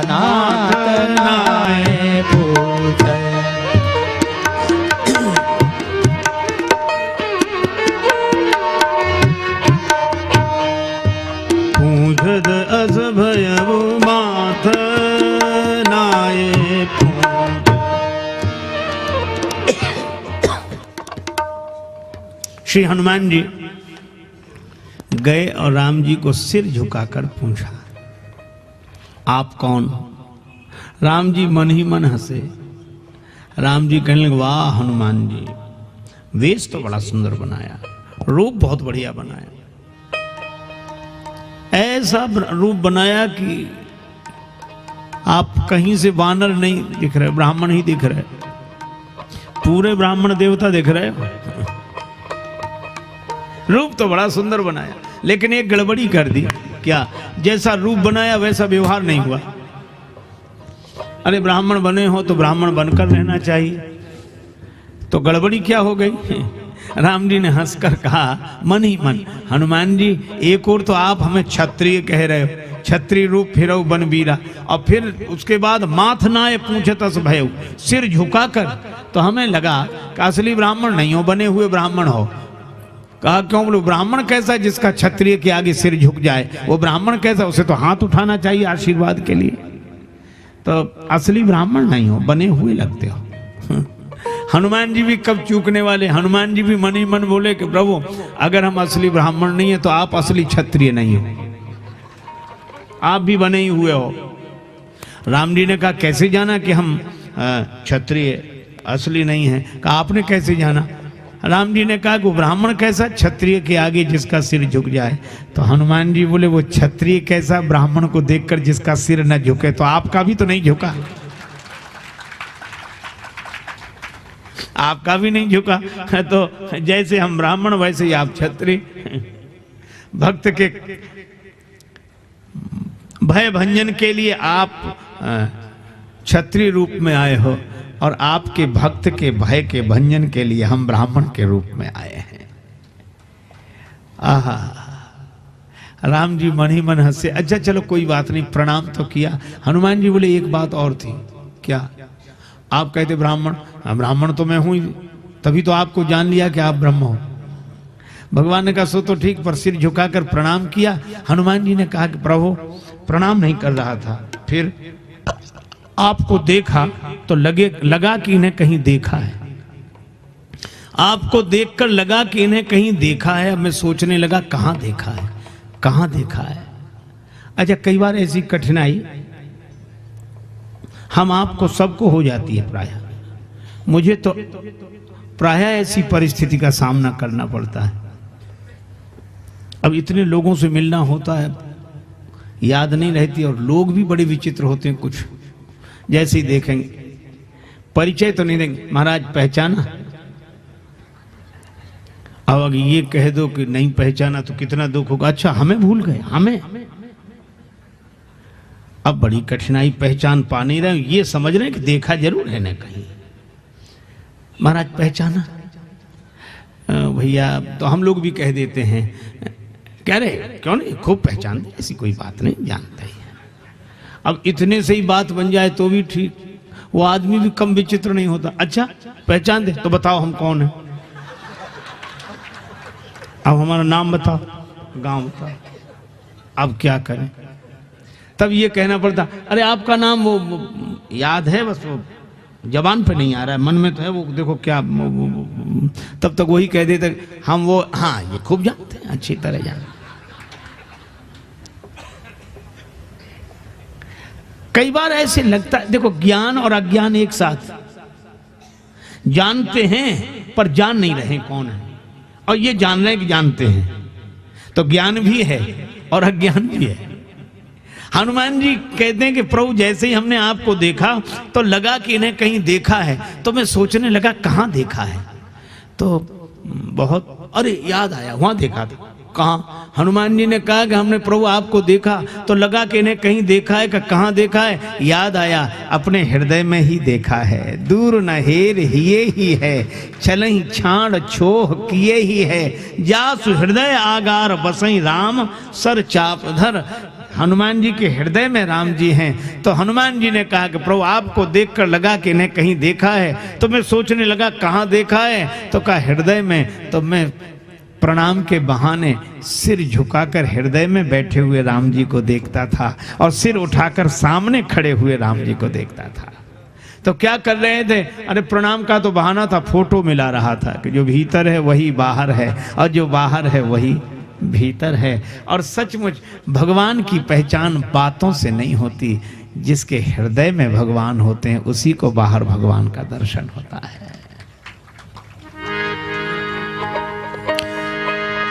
नाथ नाय पूछत, पूछत अस भयऊ माथ नाय पूछत। श्री हनुमान जी गए और राम जी को सिर झुकाकर पूछा, आप कौन? राम जी मन ही मन हंसे। राम जी कहने लगे, वाह हनुमान जी, वेश तो बड़ा सुंदर बनाया, रूप बहुत बढ़िया बनाया, ऐसा रूप बनाया कि आप कहीं से वानर नहीं दिख रहे, ब्राह्मण ही दिख रहे, पूरे ब्राह्मण देवता दिख रहे हो। रूप तो बड़ा सुंदर बनाया, लेकिन एक गड़बड़ी कर दी। क्या? जैसा रूप बनाया वैसा व्यवहार नहीं हुआ। अरे ब्राह्मण बने हो तो ब्राह्मण बनकर रहना चाहिए, तो गड़बड़ी क्या हो गई? राम जी ने हंसकर कहा मन ही मन, हनुमान जी एक और तो आप हमें क्षत्रिय कह रहे हो, क्षत्रिय रूप फिरऊ बनवीरा, और फिर उसके बाद माथ नाय पूछतस भयऊ, सिर झुकाकर, तो हमें लगा कि असली ब्राह्मण नहीं हो, बने हुए ब्राह्मण हो। कहा क्यों? बोले ब्राह्मण कैसा जिसका क्षत्रिय के आगे सिर झुक जाए, वो ब्राह्मण कैसा, उसे तो हाथ उठाना चाहिए आशीर्वाद के लिए। तो असली ब्राह्मण नहीं हो, बने हुए लगते हो। हनुमान जी भी कब चूकने वाले, हनुमान जी भी मन ही मन बोले कि प्रभु अगर हम असली ब्राह्मण नहीं है तो आप असली क्षत्रिय नहीं हो, आप भी बने ही हुए हो। राम जी ने कहा कैसे जाना कि हम क्षत्रिय असली नहीं है? कहा आपने कैसे जाना? राम जी ने कहा कि ब्राह्मण कैसा क्षत्रिय के आगे जिसका सिर झुक जाए। तो हनुमान जी बोले वो क्षत्रिय कैसा ब्राह्मण को देखकर जिसका सिर न झुके, तो आपका भी तो नहीं झुका, आपका भी नहीं झुका। तो जैसे हम ब्राह्मण वैसे ही आप क्षत्रिय। भक्त के भय भंजन के लिए आप क्षत्रिय रूप में आए हो, और आपके भक्त के भय के भंजन के लिए हम ब्राह्मण के रूप में आए हैं। आहा, राम जी मन ही मन हंसे। अच्छा चलो कोई बात नहीं, प्रणाम तो किया। हनुमान जी बोले एक बात और थी। क्या? आप कहते ब्राह्मण, ब्राह्मण तो मैं हूं, तभी तो आपको जान लिया कि आप ब्रह्म हो। भगवान ने कहा सो तो ठीक, पर सिर झुकाकर प्रणाम किया। हनुमान जी ने कहा कि प्रभु प्रणाम नहीं कर रहा था, फिर आपको देखा तो लगा कि इन्हें कहीं देखा है, आपको देखकर लगा कि इन्हें कहीं देखा है। अब मैं सोचने लगा कहां देखा है, कहां देखा है। अच्छा कई बार ऐसी कठिनाई हम आपको सबको हो जाती है, प्रायः मुझे तो प्रायः ऐसी परिस्थिति का सामना करना पड़ता है। अब इतने लोगों से मिलना होता है, याद नहीं रहती, और लोग भी बड़े विचित्र होते हैं। कुछ जैसे ही देखेंगे, परिचय तो नहीं देंगे, महाराज पहचाना। अब अगर ये कह दो कि नहीं पहचाना तो कितना दुख होगा। अच्छा हमें भूल गए, हमें। अब बड़ी कठिनाई, पहचान पा नहीं रहे, ये समझ रहे हैं कि देखा जरूर है ना कहीं। महाराज पहचाना? भैया तो हम लोग भी कह देते हैं, कह रहे क्यों नहीं, खूब पहचानते, ऐसी कोई बात नहीं, जानते ही। अब इतने से ही बात बन जाए तो भी ठीक, वो आदमी भी कम विचित्र नहीं होता। अच्छा पहचान दे तो बताओ हम कौन है, अब हमारा नाम बताओ, गांव बताओ। अब क्या करें? तब ये कहना पड़ता अरे आपका नाम वो याद है, बस वो जबान पे नहीं आ रहा है, मन में तो है, वो देखो क्या तब तक वही कह देते हम वो, हाँ ये खूब जानते हैं, अच्छी तरह जानते। कई बार ऐसे लगता है, देखो ज्ञान और अज्ञान एक साथ, जानते हैं पर जान नहीं रहे कौन है, और ये जान रहे हैं कि जानते हैं, तो ज्ञान भी है और अज्ञान भी है। हनुमान जी कहते हैं कि प्रभु जैसे ही हमने आपको देखा तो लगा कि इन्हें कहीं देखा है, तो मैं सोचने लगा कहाँ देखा है, तो बहुत अरे याद आया वहां देखा था। कहाँ? हनुमान जी ने कहा कि हमने प्रभु आपको देखा तो लगा कि इन्हें कहीं देखा है। कहाँ देखा है? याद आया, अपने हृदय में ही देखा है। दूर न हेर हिये ही है, चलहि छाड़ छोह किए ही है, जासु हृदय आगार बसई राम सर चाप धर। हनुमान जी के हृदय में राम जी हैं। तो हनुमान जी ने कहा कि प्रभु आपको देखकर लगा कि इन्हें कहीं देखा है, तो मैं सोचने लगा कहाँ देखा है, तो कहा हृदय में। तो मैं प्रणाम के बहाने सिर झुकाकर हृदय में बैठे हुए राम जी को देखता था, और सिर उठाकर सामने खड़े हुए राम जी को देखता था। तो क्या कर रहे थे? अरे प्रणाम का तो बहाना था, फोटो मिला रहा था कि जो भीतर है वही बाहर है, और जो बाहर है वही भीतर है। और सचमुच भगवान की पहचान बातों से नहीं होती, जिसके हृदय में भगवान होते हैं उसी को बाहर भगवान का दर्शन होता है।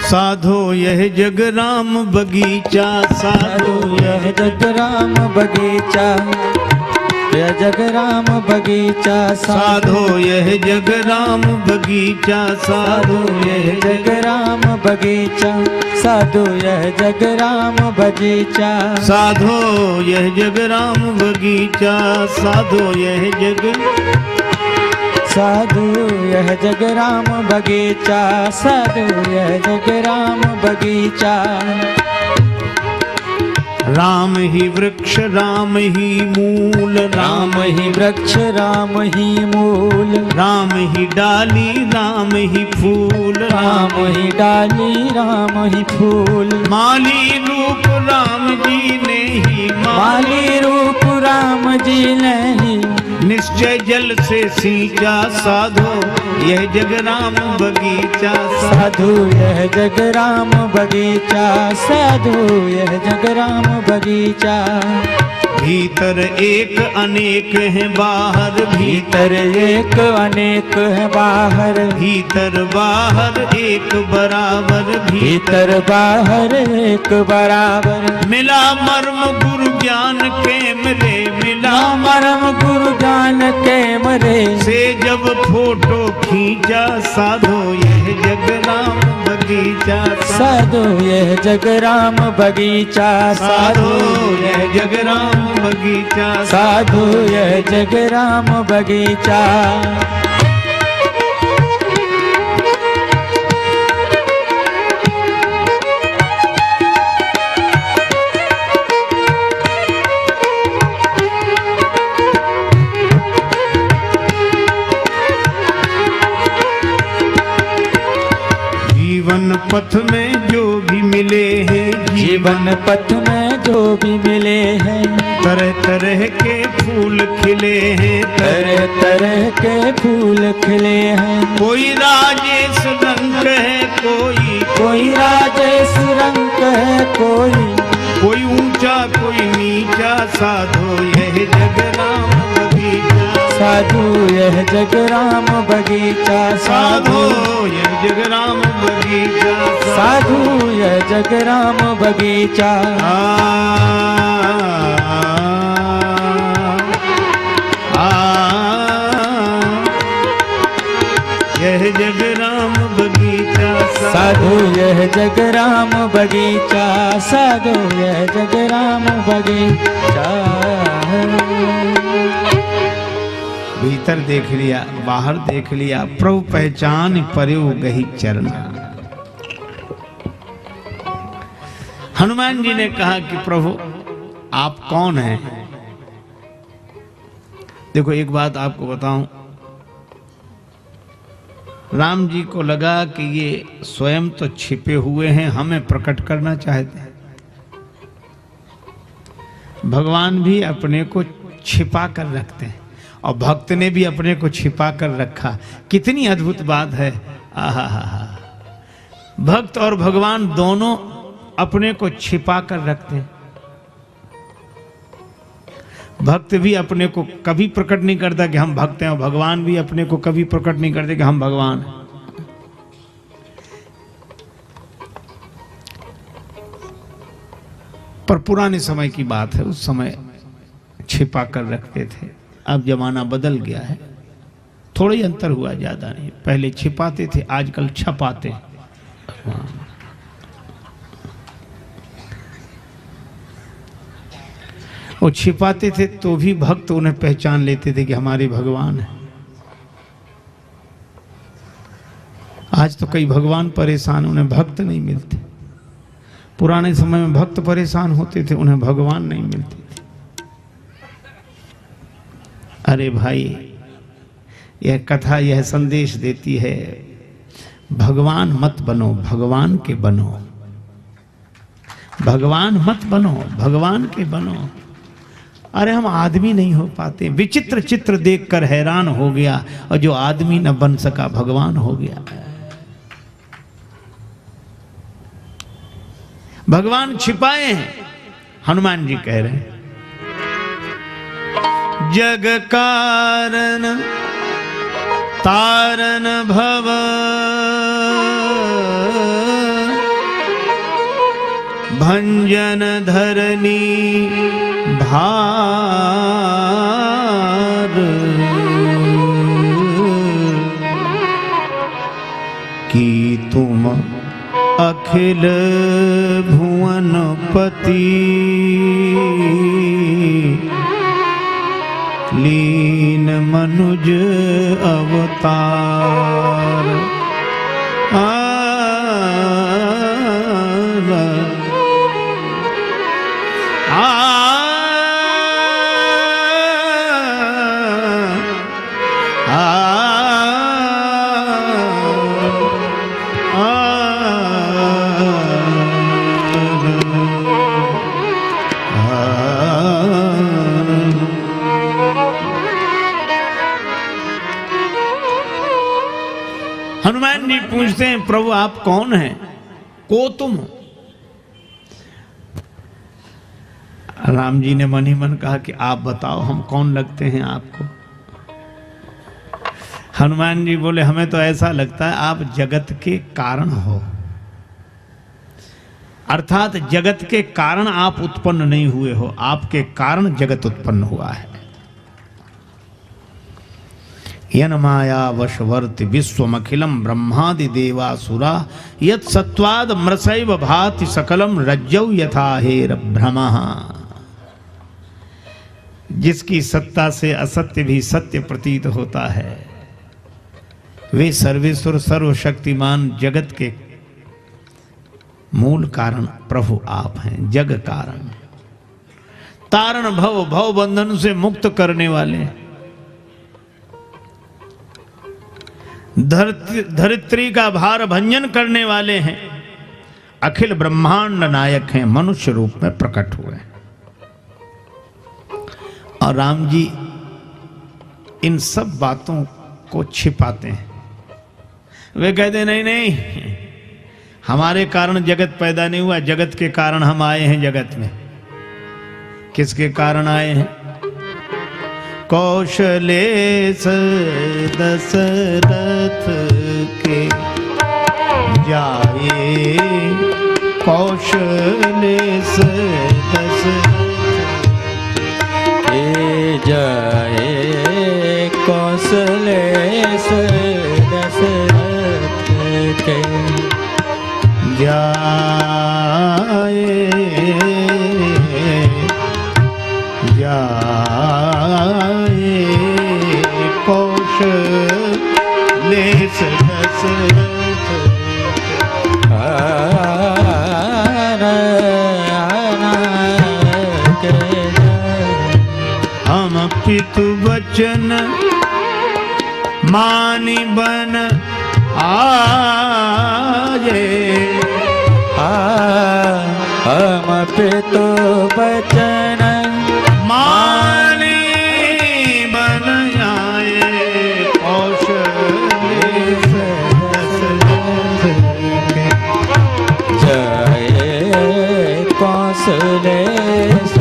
साधो यह जग राम बगीचा, साधो यह जग राम बगीचा, यह जग राम बगीचा, साधो यह जग राम बगीचा, साधो यह जग राम बगीचा, साधो यह जग राम बगीचा, साधो यह जग राम बगीचा, साधो यह जग, साधु यह जग राम बगीचा, साधु यह जग राम बगीचा। राम ही वृक्ष राम ही मूल, राम ही वृक्ष राम ही मूल, राम ही डाली राम ही फूल, राम ही डाली राम ही फूल। माली रूप राम जी ने ही माली रूप राम जी ने ही निश्चय जल से सींचा, साधो यह जग राम बगीचा। साधु यह जग राम बगीचा, साधु यह जग राम बगीचा। भीतर एक अनेक है बाहर, भीतर एक अनेक है बाहर, भीतर बाहर एक बराबर, भीतर बाहर एक बराबर। मिला मर्म गुरु ज्ञान के मरे, मिला मरम गुरु ज्ञान के मरे से जब फोटो खींचा, साधो यह जग राम बगीचा। साधु यह जग राम बगीचा, साधो यह जग राम बगीचा, साधु यह जग राम बगीचा। जीवन पथ में जो भी मिले हैं, जीवन पथ में जो भी मिले हैं, तरह तरह के फूल खिले हैं, तरह तरह के फूल खिले हैं। कोई राजेश रंग है, कोई राजेश रंग है, कोई ऊंचा कोई नीचा, साधो यह जग राम बगीचा। साधु यह जग राम बगीचा, साधो यह जग राम बगीचा, साधु यह जग राम बगीचा। यह जग राम बगीचा, साधु यह जग राम बगीचा, साधु यह जग राम बगीचा। भीतर देख लिया बाहर देख लिया, प्रभु पहचान परयो गही चरना। हनुमान जी ने कहा कि प्रभु आप कौन हैं? देखो एक बात आपको बताऊं, राम जी को लगा कि ये स्वयं तो छिपे हुए हैं, हमें प्रकट करना चाहते हैं। भगवान भी अपने को छिपा कर रखते हैं और भक्त ने भी अपने को छिपा कर रखा। कितनी अद्भुत बात है। आहा, भक्त और भगवान दोनों अपने को छिपा कर रखते हैं। भक्त भी अपने को कभी प्रकट नहीं करता कि हम भक्त हैं, और भगवान भी अपने को कभी प्रकट नहीं करते कि हम भगवान हैं। पर पुराने समय की बात है, उस समय छिपा कर रखते थे। अब जमाना बदल गया है, थोड़ा ही अंतर हुआ, ज्यादा नहीं। पहले छिपाते थे, आजकल छपाते हैं। वो छिपाते थे तो भी भक्त उन्हें पहचान लेते थे कि हमारे भगवान है। आज तो कई भगवान परेशान, उन्हें भक्त नहीं मिलते। पुराने समय में भक्त परेशान होते थे, उन्हें भगवान नहीं मिलते थे। अरे भाई, यह कथा यह संदेश देती है, भगवान मत बनो, भगवान के बनो। भगवान मत बनो, भगवान के बनो। अरे हम आदमी नहीं हो पाते। विचित्र चित्र देखकर हैरान हो गया, और जो आदमी न बन सका भगवान हो गया। भगवान छिपाए हैं। हनुमान जी कह रहे हैं, जग कारण तारन भव, भंजन धरनी भार, कि तुम अखिल भुवन पति ली दीन मनुज अवतार। हनुमान जी पूछते हैं प्रभु आप कौन हैं, को तुम? राम जी ने मन ही मन कहा कि आप बताओ हम कौन लगते हैं आपको। हनुमान जी बोले हमें तो ऐसा लगता है आप जगत के कारण हो, अर्थात जगत के कारण आप उत्पन्न नहीं हुए हो, आपके कारण जगत उत्पन्न हुआ है। यन माया वशवर्ति विश्वमखिलम ब्रह्मादि देवासुरा यत सत्वाद मृषैव भाति सकलम रज्जौ यथा हेर भ्रमः। जिसकी सत्ता से असत्य भी सत्य प्रतीत होता है, वे सर्वेश्वर सर्वशक्तिमान जगत के मूल कारण प्रभु आप हैं, जग कारण। तारण भव, भव बंधन से मुक्त करने वाले, धरित्री का भार भंजन करने वाले हैं, अखिल ब्रह्मांड नायक हैं, मनुष्य रूप में प्रकट हुए। और राम जी इन सब बातों को छिपाते हैं। वे कहते नहीं नहीं, हमारे कारण जगत पैदा नहीं हुआ, जगत के कारण हम आए हैं जगत में। किसके कारण आए हैं? कौशलेश दशरथ के जाए, कौशलेश दशरथ के जाए, कौशलेश दशरथ के जाए, जाए कौशलेश दशरथ हम पितु वचन मानि बन आए, हम पितु वचन मानि बन आए, कौशलेश दशरथ के जाए, कौशलेश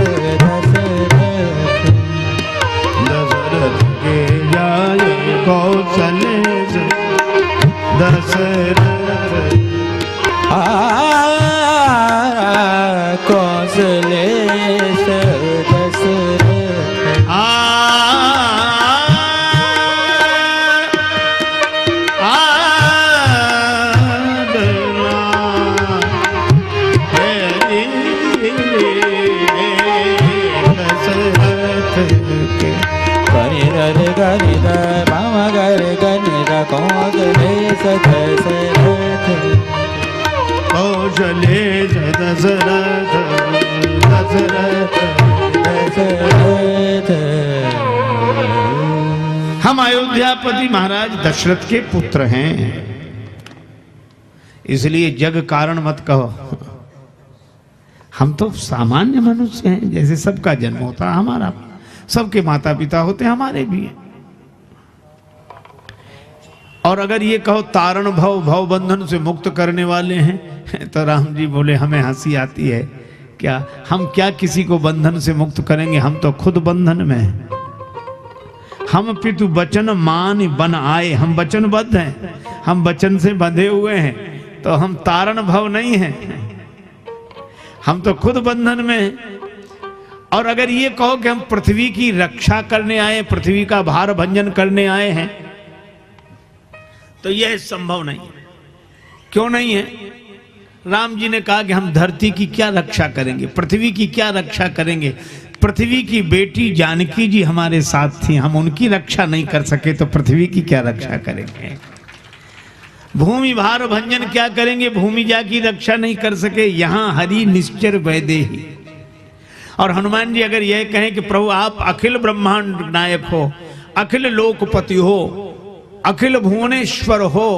दशरथ के जाए, कौशलेश दशरथ कौशलेश दशरथ परिरर गरिद मम गर गनिद कौशलेश दशरथ कौशलेश दशरथ दशरथ दशरथ। हम अयोध्यापति महाराज दशरथ के पुत्र हैं, इसलिए जग कारण मत कहो। हम तो सामान्य मनुष्य हैं, जैसे सबका जन्म होता है हमारा, सबके माता पिता होते हैं, हमारे भी हैं। और अगर ये कहो तारण भव, भव बंधन से मुक्त करने वाले हैं, तो राम जी बोले हमें हंसी आती है। क्या हम क्या किसी को बंधन से मुक्त करेंगे? हम तो खुद बंधन में हैं। हम पितु वचन मान बन आए, हम वचनबद्ध हैं, हम वचन से बंधे हुए हैं, तो हम तारण भव नहीं हैं, हम तो खुद बंधन में हैं। और अगर ये कहो कि हम पृथ्वी की रक्षा करने आए, पृथ्वी का भार भंजन करने आए हैं, तो यह संभव नहीं है। क्यों नहीं है? राम जी ने कहा कि हम धरती की क्या रक्षा करेंगे, पृथ्वी की क्या रक्षा करेंगे? पृथ्वी की बेटी जानकी जी हमारे साथ थी, हम उनकी रक्षा नहीं कर सके तो पृथ्वी की क्या रक्षा करेंगे? भूमि भार भंजन क्या करेंगे? भूमिजा की रक्षा नहीं कर सके। यहां हरि निश्चर वैदेही। और हनुमान जी अगर यह कहें कि प्रभु आप अखिल ब्रह्मांड नायक हो, अखिल लोकपति हो, अखिल भुवनेश्वर हो,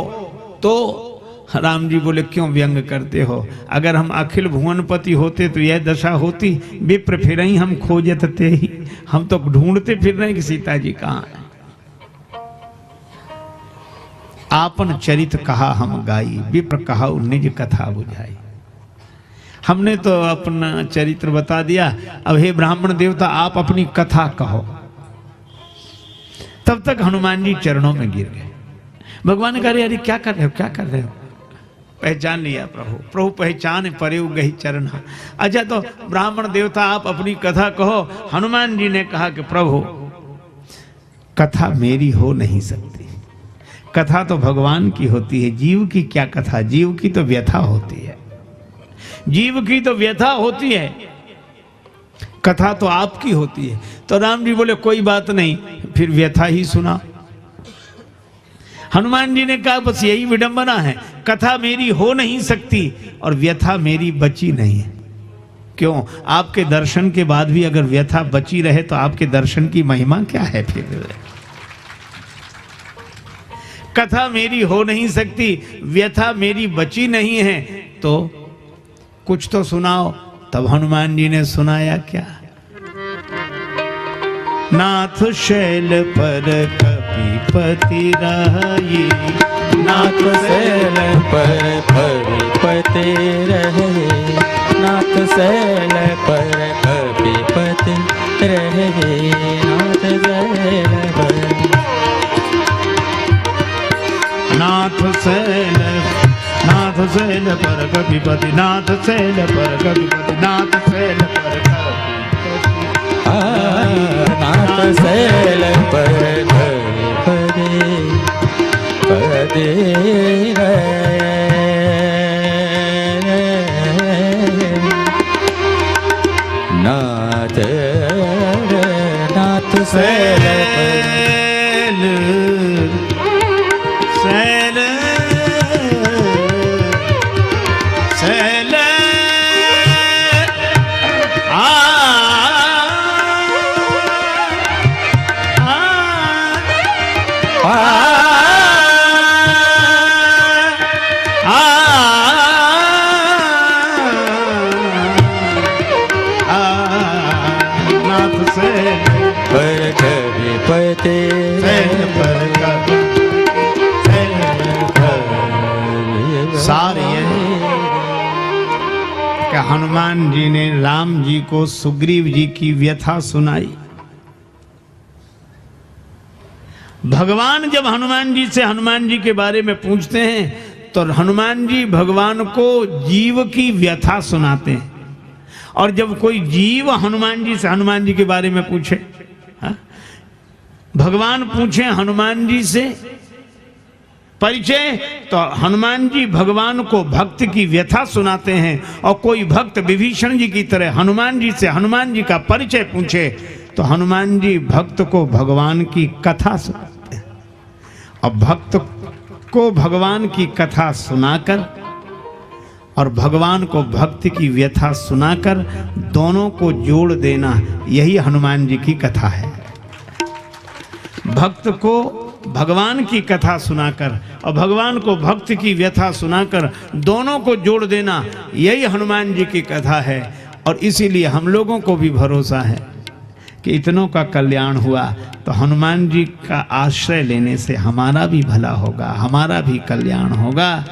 तो राम जी बोले क्यों व्यंग करते हो? अगर हम अखिल भुवनपति होते तो यह दशा होती, विप्र फिर ही हम खोजत ते ही। हम तो ढूंढते फिर रहे कि सीता जी कहाँ है। आपन चरित कहा हम गाई, विप्र कहा निज कथा बुझाई। हमने तो अपना चरित्र बता दिया, अब हे ब्राह्मण देवता आप अपनी कथा कहो। तब तक हनुमान जी चरणों में गिर गए। भगवान ने कहा अरे क्या कर रहे हो, क्या कर रहे हो? पहचान लिया प्रभु, प्रभु पहचान परे गई चरण। अच्छा तो ब्राह्मण देवता आप अपनी कथा कहो। हनुमान जी ने कहा कि प्रभु कथा मेरी हो नहीं सकती, कथा तो भगवान की होती है। जीव की क्या कथा? जीव की तो व्यथा होती है, जीव की तो व्यथा होती है, कथा तो आपकी होती है। तो राम जी बोले कोई बात नहीं, फिर व्यथा ही सुना। हनुमान जी ने कहा बस यही विडंबना है, कथा मेरी हो नहीं सकती और व्यथा मेरी बची नहीं है। क्यों? आपके दर्शन के बाद भी अगर व्यथा बची रहे तो आपके दर्शन की महिमा क्या है? फिर कथा मेरी हो नहीं सकती, व्यथा मेरी बची नहीं है, तो कुछ तो सुनाओ। तब हनुमान जी ने सुनाया क्या? नाथ शैल पर कपिपति रही, नाथ शैल पर कपिपति रहे, नाथ शैल पर कपिपति रहे, नाथ शैल पर, नाथ शैल, नाथ शैल पर कपिपति, नाथ शैल पर कपिपति, नाथ शैल पर कपिपति, नाथ शैल पर कपिपति नाथ, नाथ शैल शैल शैल हनुमान जी ने राम जी को सुग्रीव जी की व्यथा सुनाई। भगवान जब हनुमान जी से हनुमान जी के बारे में पूछते हैं तो हनुमान जी भगवान को जीव की व्यथा सुनाते हैं। और जब कोई जीव हनुमान जी से हनुमान जी के बारे में पूछे, भगवान पूछे हनुमान जी से परिचय, तो हनुमान जी भगवान को भक्त की व्यथा सुनाते हैं। और कोई भक्त विभीषण जी की तरह हनुमान जी से हनुमान जी का परिचय पूछे तो हनुमान जी भक्त को भगवान की कथा सुनाते हैं। और भक्त को भगवान की कथा सुनाकर और भगवान को भक्त की व्यथा सुनाकर दोनों को जोड़ देना, यही हनुमान जी की कथा है। भक्त को भगवान की कथा सुनाकर और भगवान को भक्त की व्यथा सुनाकर दोनों को जोड़ देना, यही हनुमान जी की कथा है। और इसीलिए हम लोगों को भी भरोसा है कि इतनों का कल्याण हुआ तो हनुमान जी का आश्रय लेने से हमारा भी भला होगा, हमारा भी कल्याण होगा।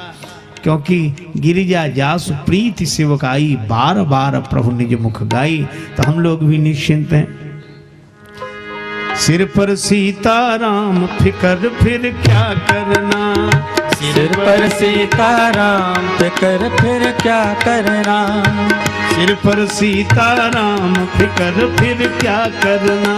क्योंकि गिरिजा जासु प्रीति सेवकाई, बार बार प्रभु निज मुख गाई। तो हम लोग भी निश्चिंत हैं। सिर पर सीताराम फिकर फिर क्या करना, सिर पर सीताराम फिकर फिर क्या करना, सिर पर सीताराम फिकर फिर क्या करना,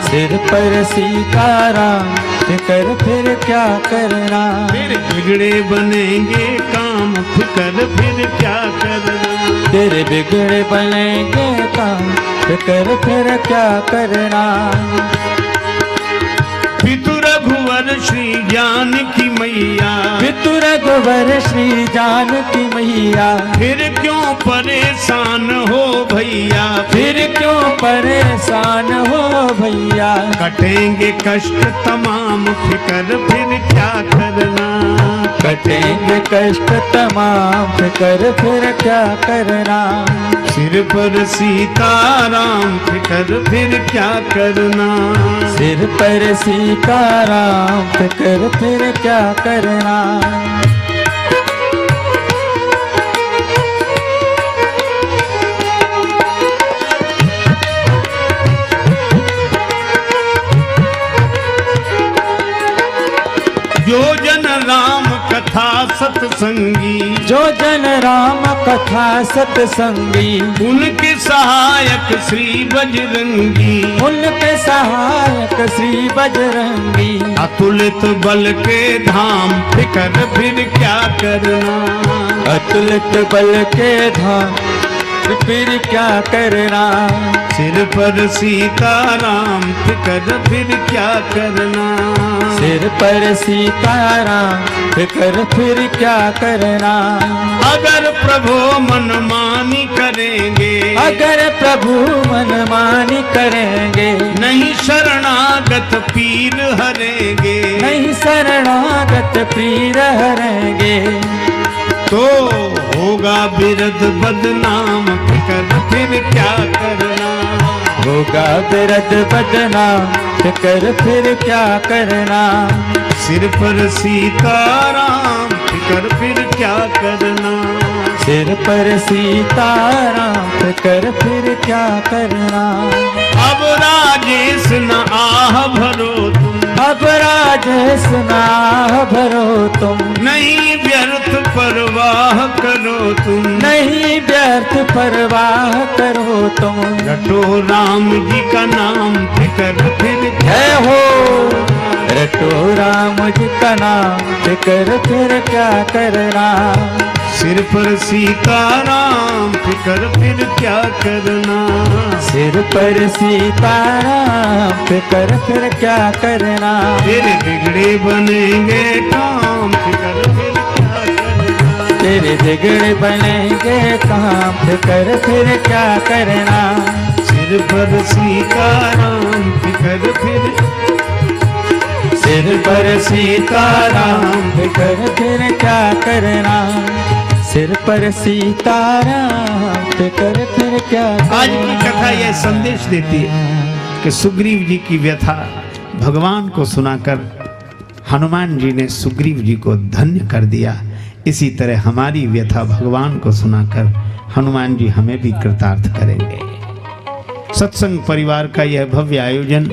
सिर पर सीताराम फिकर फिर क्या करना, फिर बिगड़े बनेंगे काम फिकर फिर क्या करना। तेरे बिगड़े बनेंगे काम, फिक्र फिर क्या करना। पितु रघुवर श्री जानकी मैया, पितु रघुवर श्री जानकी मैया, फिर क्यों परेशान हो भैया, फिर क्यों परेशान हो भैया। कटेंगे कष्ट तमाम, फिकर फिर क्या करना। कटेंगे कष्ट तमाम, फिकर फिर क्या करना। सिर पर सीताराम, फिकर फिर क्या करना। सिर पर सीताराम, फिकर फिर क्या करना। जो जन राम कथा सत्संगी, जो जन राम कथा सत्संगी, उनके सहायक श्री बजरंगी, उनके सहायक श्री बजरंगी। अतुलित बल के धाम, फिकर फिर क्या करना। अतुलित बल के धाम, फिर क्या करना। सिर पर सीताराम, फिकर फिर क्या करना। सिर पर सीताराम, फिकर फिर क्या करना। अगर प्रभु मनमानी करेंगे, अगर प्रभु मनमानी करेंगे, नहीं शरणागत पीर हरेंगे, नहीं शरणागत पीर हरेंगे, तो होगा बिरद बदनाम, फिकर फिर क्या करना। होगा बिरद बदनाम, फिकर फिर क्या करना। सिर पर सीताराम, फिकर फिर क्या करना। सिर पर सीताराम, फिकर फिर क्या करना। अब राजेश न आह भरो तुम, अब राजेश नाह भरो तुम, नहीं व्यर्थ परवाह करो तुम, नहीं व्यर्थ परवाह करो तुम। रटो राम जी का नाम, फिकर फिर जय हो, रटो राम जी का नाम, फिकर फिर क्या करना। सिर पर सीताराम, फिकर फिर क्या करना। सिर पर सीताराम, फिकर फिर क्या करना। तेरे बिगड़े बनेंगे काम, फिकर फिर क्या करना। तेरे बिगड़े बनेंगे काम, फिकर फिर क्या करना। सिर पर सीताराम, फिकर फिर, सिर पर सीताराम, फिकर फिर क्या करना। सिर पर सीताराम, फिकर फिर क्या करना। आज की कथा यह संदेश देती है कि सुग्रीव जी की व्यथा भगवान को सुनाकर हनुमान जी ने सुग्रीव जी को धन्य कर दिया। इसी तरह हमारी व्यथा भगवान को सुनाकर हनुमान जी हमें भी कृतार्थ करेंगे। सत्संग परिवार का यह भव्य आयोजन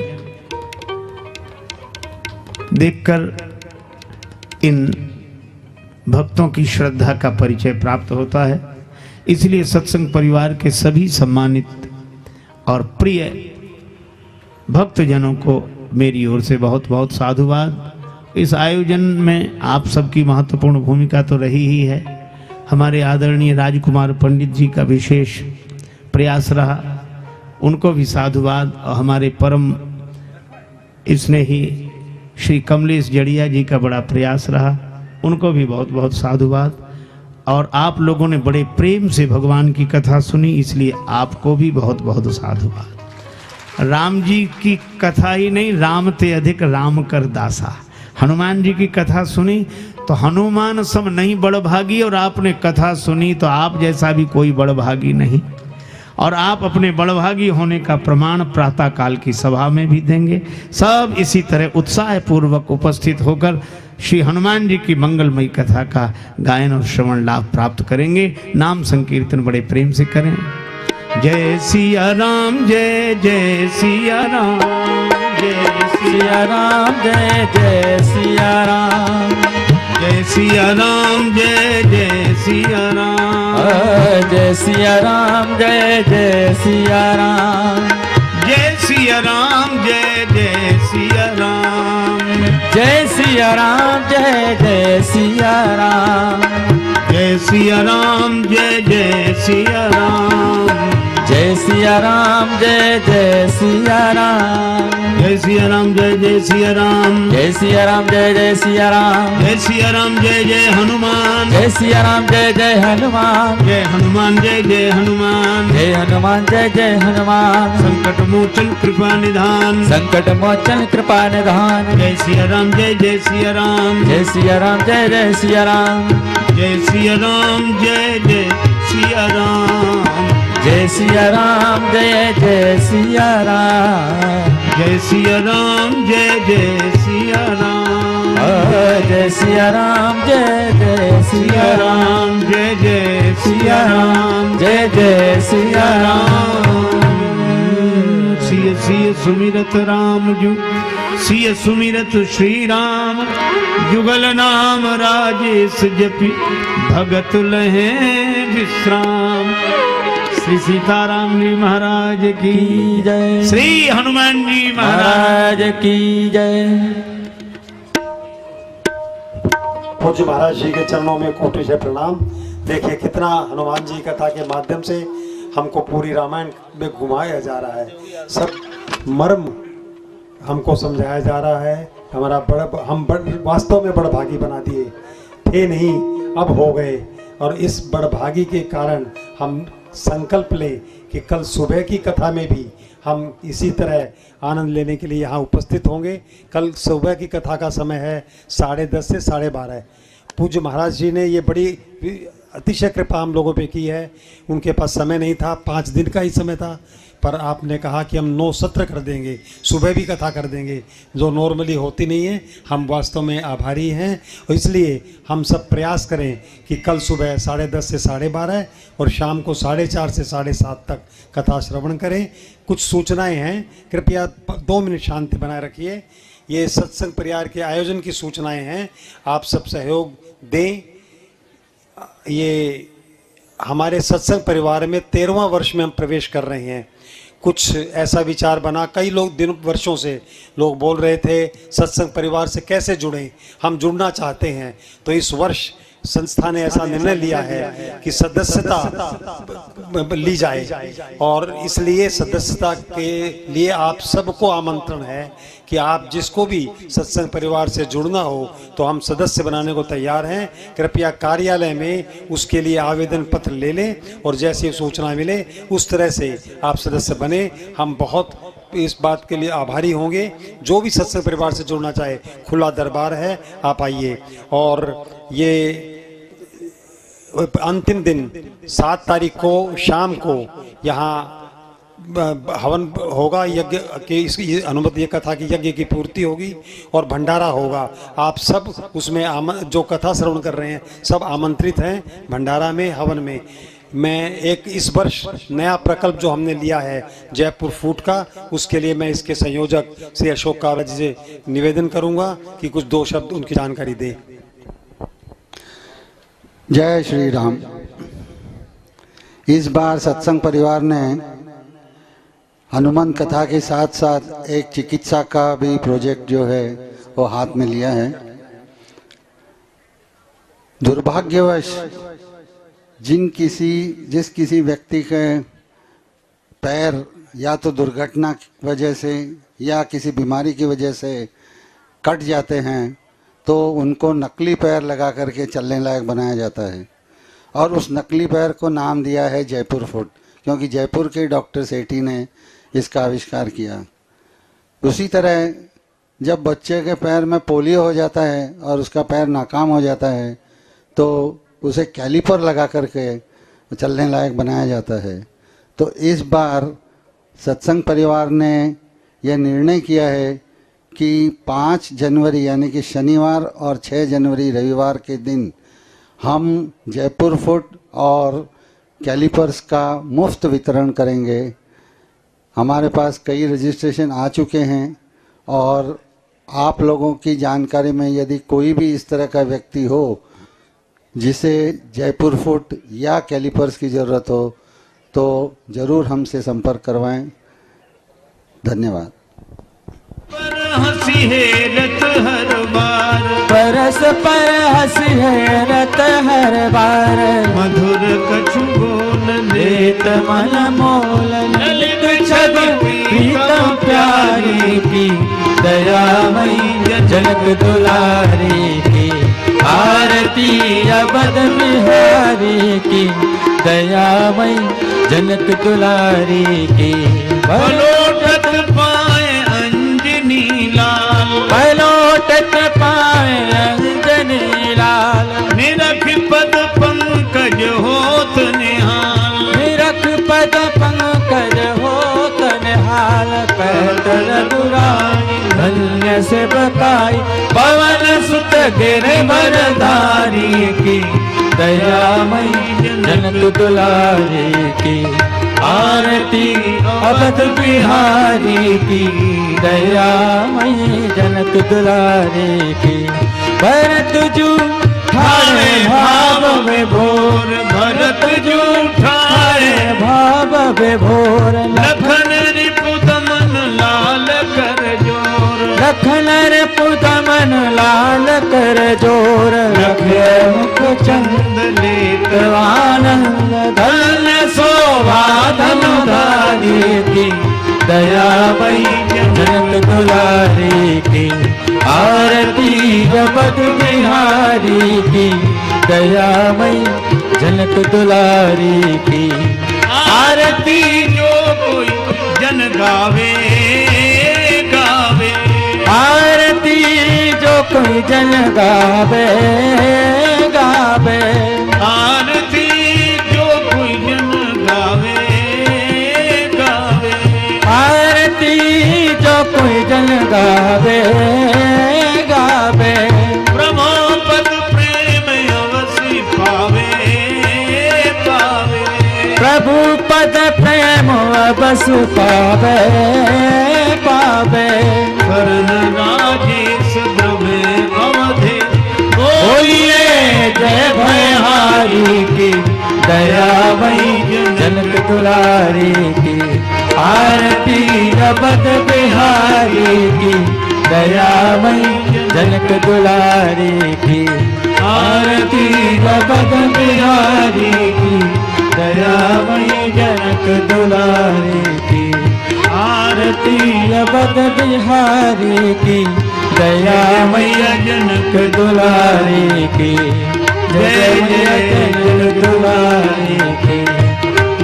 देखकर इन भक्तों की श्रद्धा का परिचय प्राप्त होता है। इसलिए सत्संग परिवार के सभी सम्मानित और प्रिय भक्तजनों को मेरी ओर से बहुत बहुत साधुवाद। इस आयोजन में आप सबकी महत्वपूर्ण भूमिका तो रही ही है। हमारे आदरणीय राजकुमार पंडित जी का विशेष प्रयास रहा, उनको भी साधुवाद। और हमारे परम स्नेही श्री कमलेश जड़िया जी का बड़ा प्रयास रहा, उनको भी बहुत बहुत साधुवाद। और आप लोगों ने बड़े प्रेम से भगवान की कथा सुनी, इसलिए आपको भी बहुत बहुत साधुवाद। राम जी की कथा ही नहीं, राम ते अधिक राम कर दासा। हनुमान जी की कथा सुनी तो हनुमान सम नहीं बड़भागी, और आपने कथा सुनी तो आप जैसा भी कोई बड़भागी नहीं। और आप अपने बड़भागी होने का प्रमाण प्रातः काल की सभा में भी देंगे। सब इसी तरह उत्साह पूर्वक उपस्थित होकर श्री हनुमान जी की मंगलमयी कथा का गायन और श्रवण लाभ प्राप्त करेंगे। नाम संकीर्तन बड़े प्रेम से करें। जय सिया राम, जय जय सिया राम, जय सिया राम, जय जय सिया राम, जय सिया राम, जय जय सिया राम, जय सिया राम, जय जय सिया राम, जय सिया राम, जय जय सिया राम, जय सिया राम, जय जय सिया राम, जय जय सिया राम, जय जय सिया राम। जय सिया राम, जय जय सिया राम। जय सिया राम, जय जय सिया राम। जय सिया राम, जय जय सिया राम। जय सिया राम, जय जय हनुमान। जय सिया राम, जय जय हनुमान। जय हनुमान, जय जय हनुमान। जय हनुमान, जय जय हनुमान। संकट मोचन कृपा निधान। संकट मोचन कृपा निधान। जय सिया राम, जय जय सिया राम। जय सिया राम, जय जय सिया राम। जय सिया राम, जय जय सिया राम। जय सिया राम, जय जय सिया राम। जय सिया राम, जय जय सिया राम। जय सिया राम, जय जय सिया सिया राम। राम, जय जय सिया राम। जय जय सिया राम। सिय सिय सुमिरत राम जु, सिय सुमिरत श्री राम। जुगल नाम राजेश जपि, भगत लहे विश्राम। श्री सीताराम जी महाराज की जय। श्री हनुमान जी महाराज महाराज की जय। पूज्य महाराज जी के चरणों में कोटि से प्रणाम। देखिए कितना हनुमान जी कथा के माध्यम से हमको पूरी रामायण में घुमाया जा रहा है, सब मर्म हमको समझाया जा रहा है। हमारा हम वास्तव में बड़भागी बना दिए थे, नहीं अब हो गए। और इस बड़भागी के कारण हम संकल्प लें कि कल सुबह की कथा में भी हम इसी तरह आनंद लेने के लिए यहाँ उपस्थित होंगे। कल सुबह की कथा का समय है 10:30 से 12:30। पूज्य महाराज जी ने ये बड़ी अतिशय कृपा हम लोगों पे की है। उनके पास समय नहीं था, 5 दिन का ही समय था, पर आपने कहा कि हम 9 सत्र कर देंगे, सुबह भी कथा कर देंगे, जो नॉर्मली होती नहीं है। हम वास्तव में आभारी हैं और इसलिए हम सब प्रयास करें कि कल सुबह 10:30 से 12:30 और शाम को 4:30 से 7:30 तक कथा श्रवण करें। कुछ सूचनाएं हैं, कृपया 2 मिनट शांति बनाए रखिए। ये सत्संग परिवार के आयोजन की सूचनाएं हैं, आप सब सहयोग दें। ये हमारे सत्संग परिवार में 13वां वर्ष में हम प्रवेश कर रहे हैं। कुछ ऐसा विचार बना, कई लोग वर्षों से लोग बोल रहे थे सत्संग परिवार से कैसे जुड़ें, हम जुड़ना चाहते हैं। तो इस वर्ष संस्था ने ऐसा निर्णय लिया है कि सदस्यता ली जाए और इसलिए सदस्यता के लिए आप सबको आमंत्रण है कि आप जिसको भी सत्संग परिवार से जुड़ना हो तो हम सदस्य बनाने को तैयार हैं। कृपया कार्यालय में उसके लिए आवेदन पत्र ले लें और जैसे सूचना मिले उस तरह से आप सदस्य बने। हम बहुत इस बात के लिए आभारी होंगे। जो भी सत्संग परिवार से जुड़ना चाहे, खुला दरबार है, आप आइए। और ये अंतिम दिन 7 तारीख को शाम को यहाँ हवन होगा, यज्ञ की इसकी अनुमति, ये कथा की यज्ञ की पूर्ति होगी और भंडारा होगा। आप सब उसमें जो कथा श्रवण कर रहे हैं सब आमंत्रित हैं भंडारा में, हवन में। मैं एक इस वर्ष नया प्रकल्प जो हमने लिया है जयपुर फूड का, उसके लिए मैं इसके संयोजक श्री अशोक कावड़ा जी से निवेदन करूंगा कि कुछ 2 शब्द उनकी जानकारी दें। जय श्री राम। इस बार सत्संग परिवार ने हनुमान कथा के साथ साथ एक चिकित्सा का भी प्रोजेक्ट जो है वो हाथ में लिया है। दुर्भाग्यवश जिस किसी व्यक्ति के पैर या तो दुर्घटना की वजह से या किसी बीमारी की वजह से कट जाते हैं तो उनको नकली पैर लगा करके चलने लायक बनाया जाता है और उस नकली पैर को नाम दिया है जयपुर फुट, क्योंकि जयपुर के डॉक्टर सेठी ने इसका आविष्कार किया। उसी तरह जब बच्चे के पैर में पोलियो हो जाता है और उसका पैर नाकाम हो जाता है तो उसे कैलिपर लगा करके चलने लायक बनाया जाता है। तो इस बार सत्संग परिवार ने यह निर्णय किया है कि 5 जनवरी यानी कि शनिवार और 6 जनवरी रविवार के दिन हम जयपुर फुट और कैलिपर्स का मुफ्त वितरण करेंगे। हमारे पास कई रजिस्ट्रेशन आ चुके हैं और आप लोगों की जानकारी में यदि कोई भी इस तरह का व्यक्ति हो जिसे जयपुर फुट या कैलिपर्स की ज़रूरत हो तो ज़रूर हमसे संपर्क करवाएं। धन्यवाद। हंसी हेरत हर बार परस पर हसी है रत हर बार मधुर कछु बोल लेत मन मोल ललित छवि प्रीतम प्यारी की दयामयी जनक दुलारी की आरती अवध बिहारी की दयामयी जनक दुलारी की पलोटत पाए अंजनी लाल पलोटत पाए अंजनी लाल निरख पद पंकज होत निहाल निरख पद पंकज होत निहाल पैदल बुराई धन्य से बकाई पवन सुत गिरधरधारी की दयामयी जनक दुलारी की आरती अवध बिहारी की दयामयी जनक दुलारी की भरत जू ठाणे भाव विभोर भरत जूठाए भाव विभोर लखन रिपुत मन लाल कर जोर लखन रिपुत मन लाल कर जोर रखे मुख चंद लेत आनंद धन शोभा धनुधारी की दयामयी जनक दुलारी की आरती जपत बिहारी की दयामयी जनक दुलारी की आरती जो कोई जन गावे गावे आरती जो कोई जन गावे गावे आरती जो कोई जन गावे गावे आरती जो कोई जन गावे गावे ब्रह्म पद प्रेम अवश्य पावे पावे प्रभु पद प्रेम बस पावे पावे करण राजेश द्रवे अवधे बोलिए जय भयहारी की दयामयी जनक दुलारी की आरती अवध बिहारी की दयामयी जनक दुलारी की आरती अवध बिहारी की दयामयी जनक दुलारी की आरती अवध बिहारी की दयामयी जनक दुलारी की जय जय जनक दुलारी की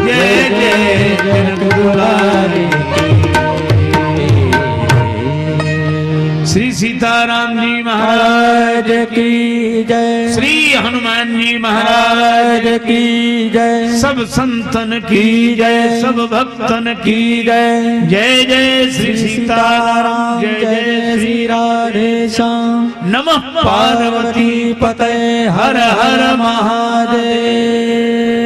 जय जय जनक दुलारी की। श्री सीताराम जी महाराज महाराज की जय श्री हनुमान जी महाराज महाराज की जय सब संतन की जय सब भक्तन की जय जय जय श्री सीताराम जय जय श्री राधे श्याम नमः पार्वती पते हर हर महादेव।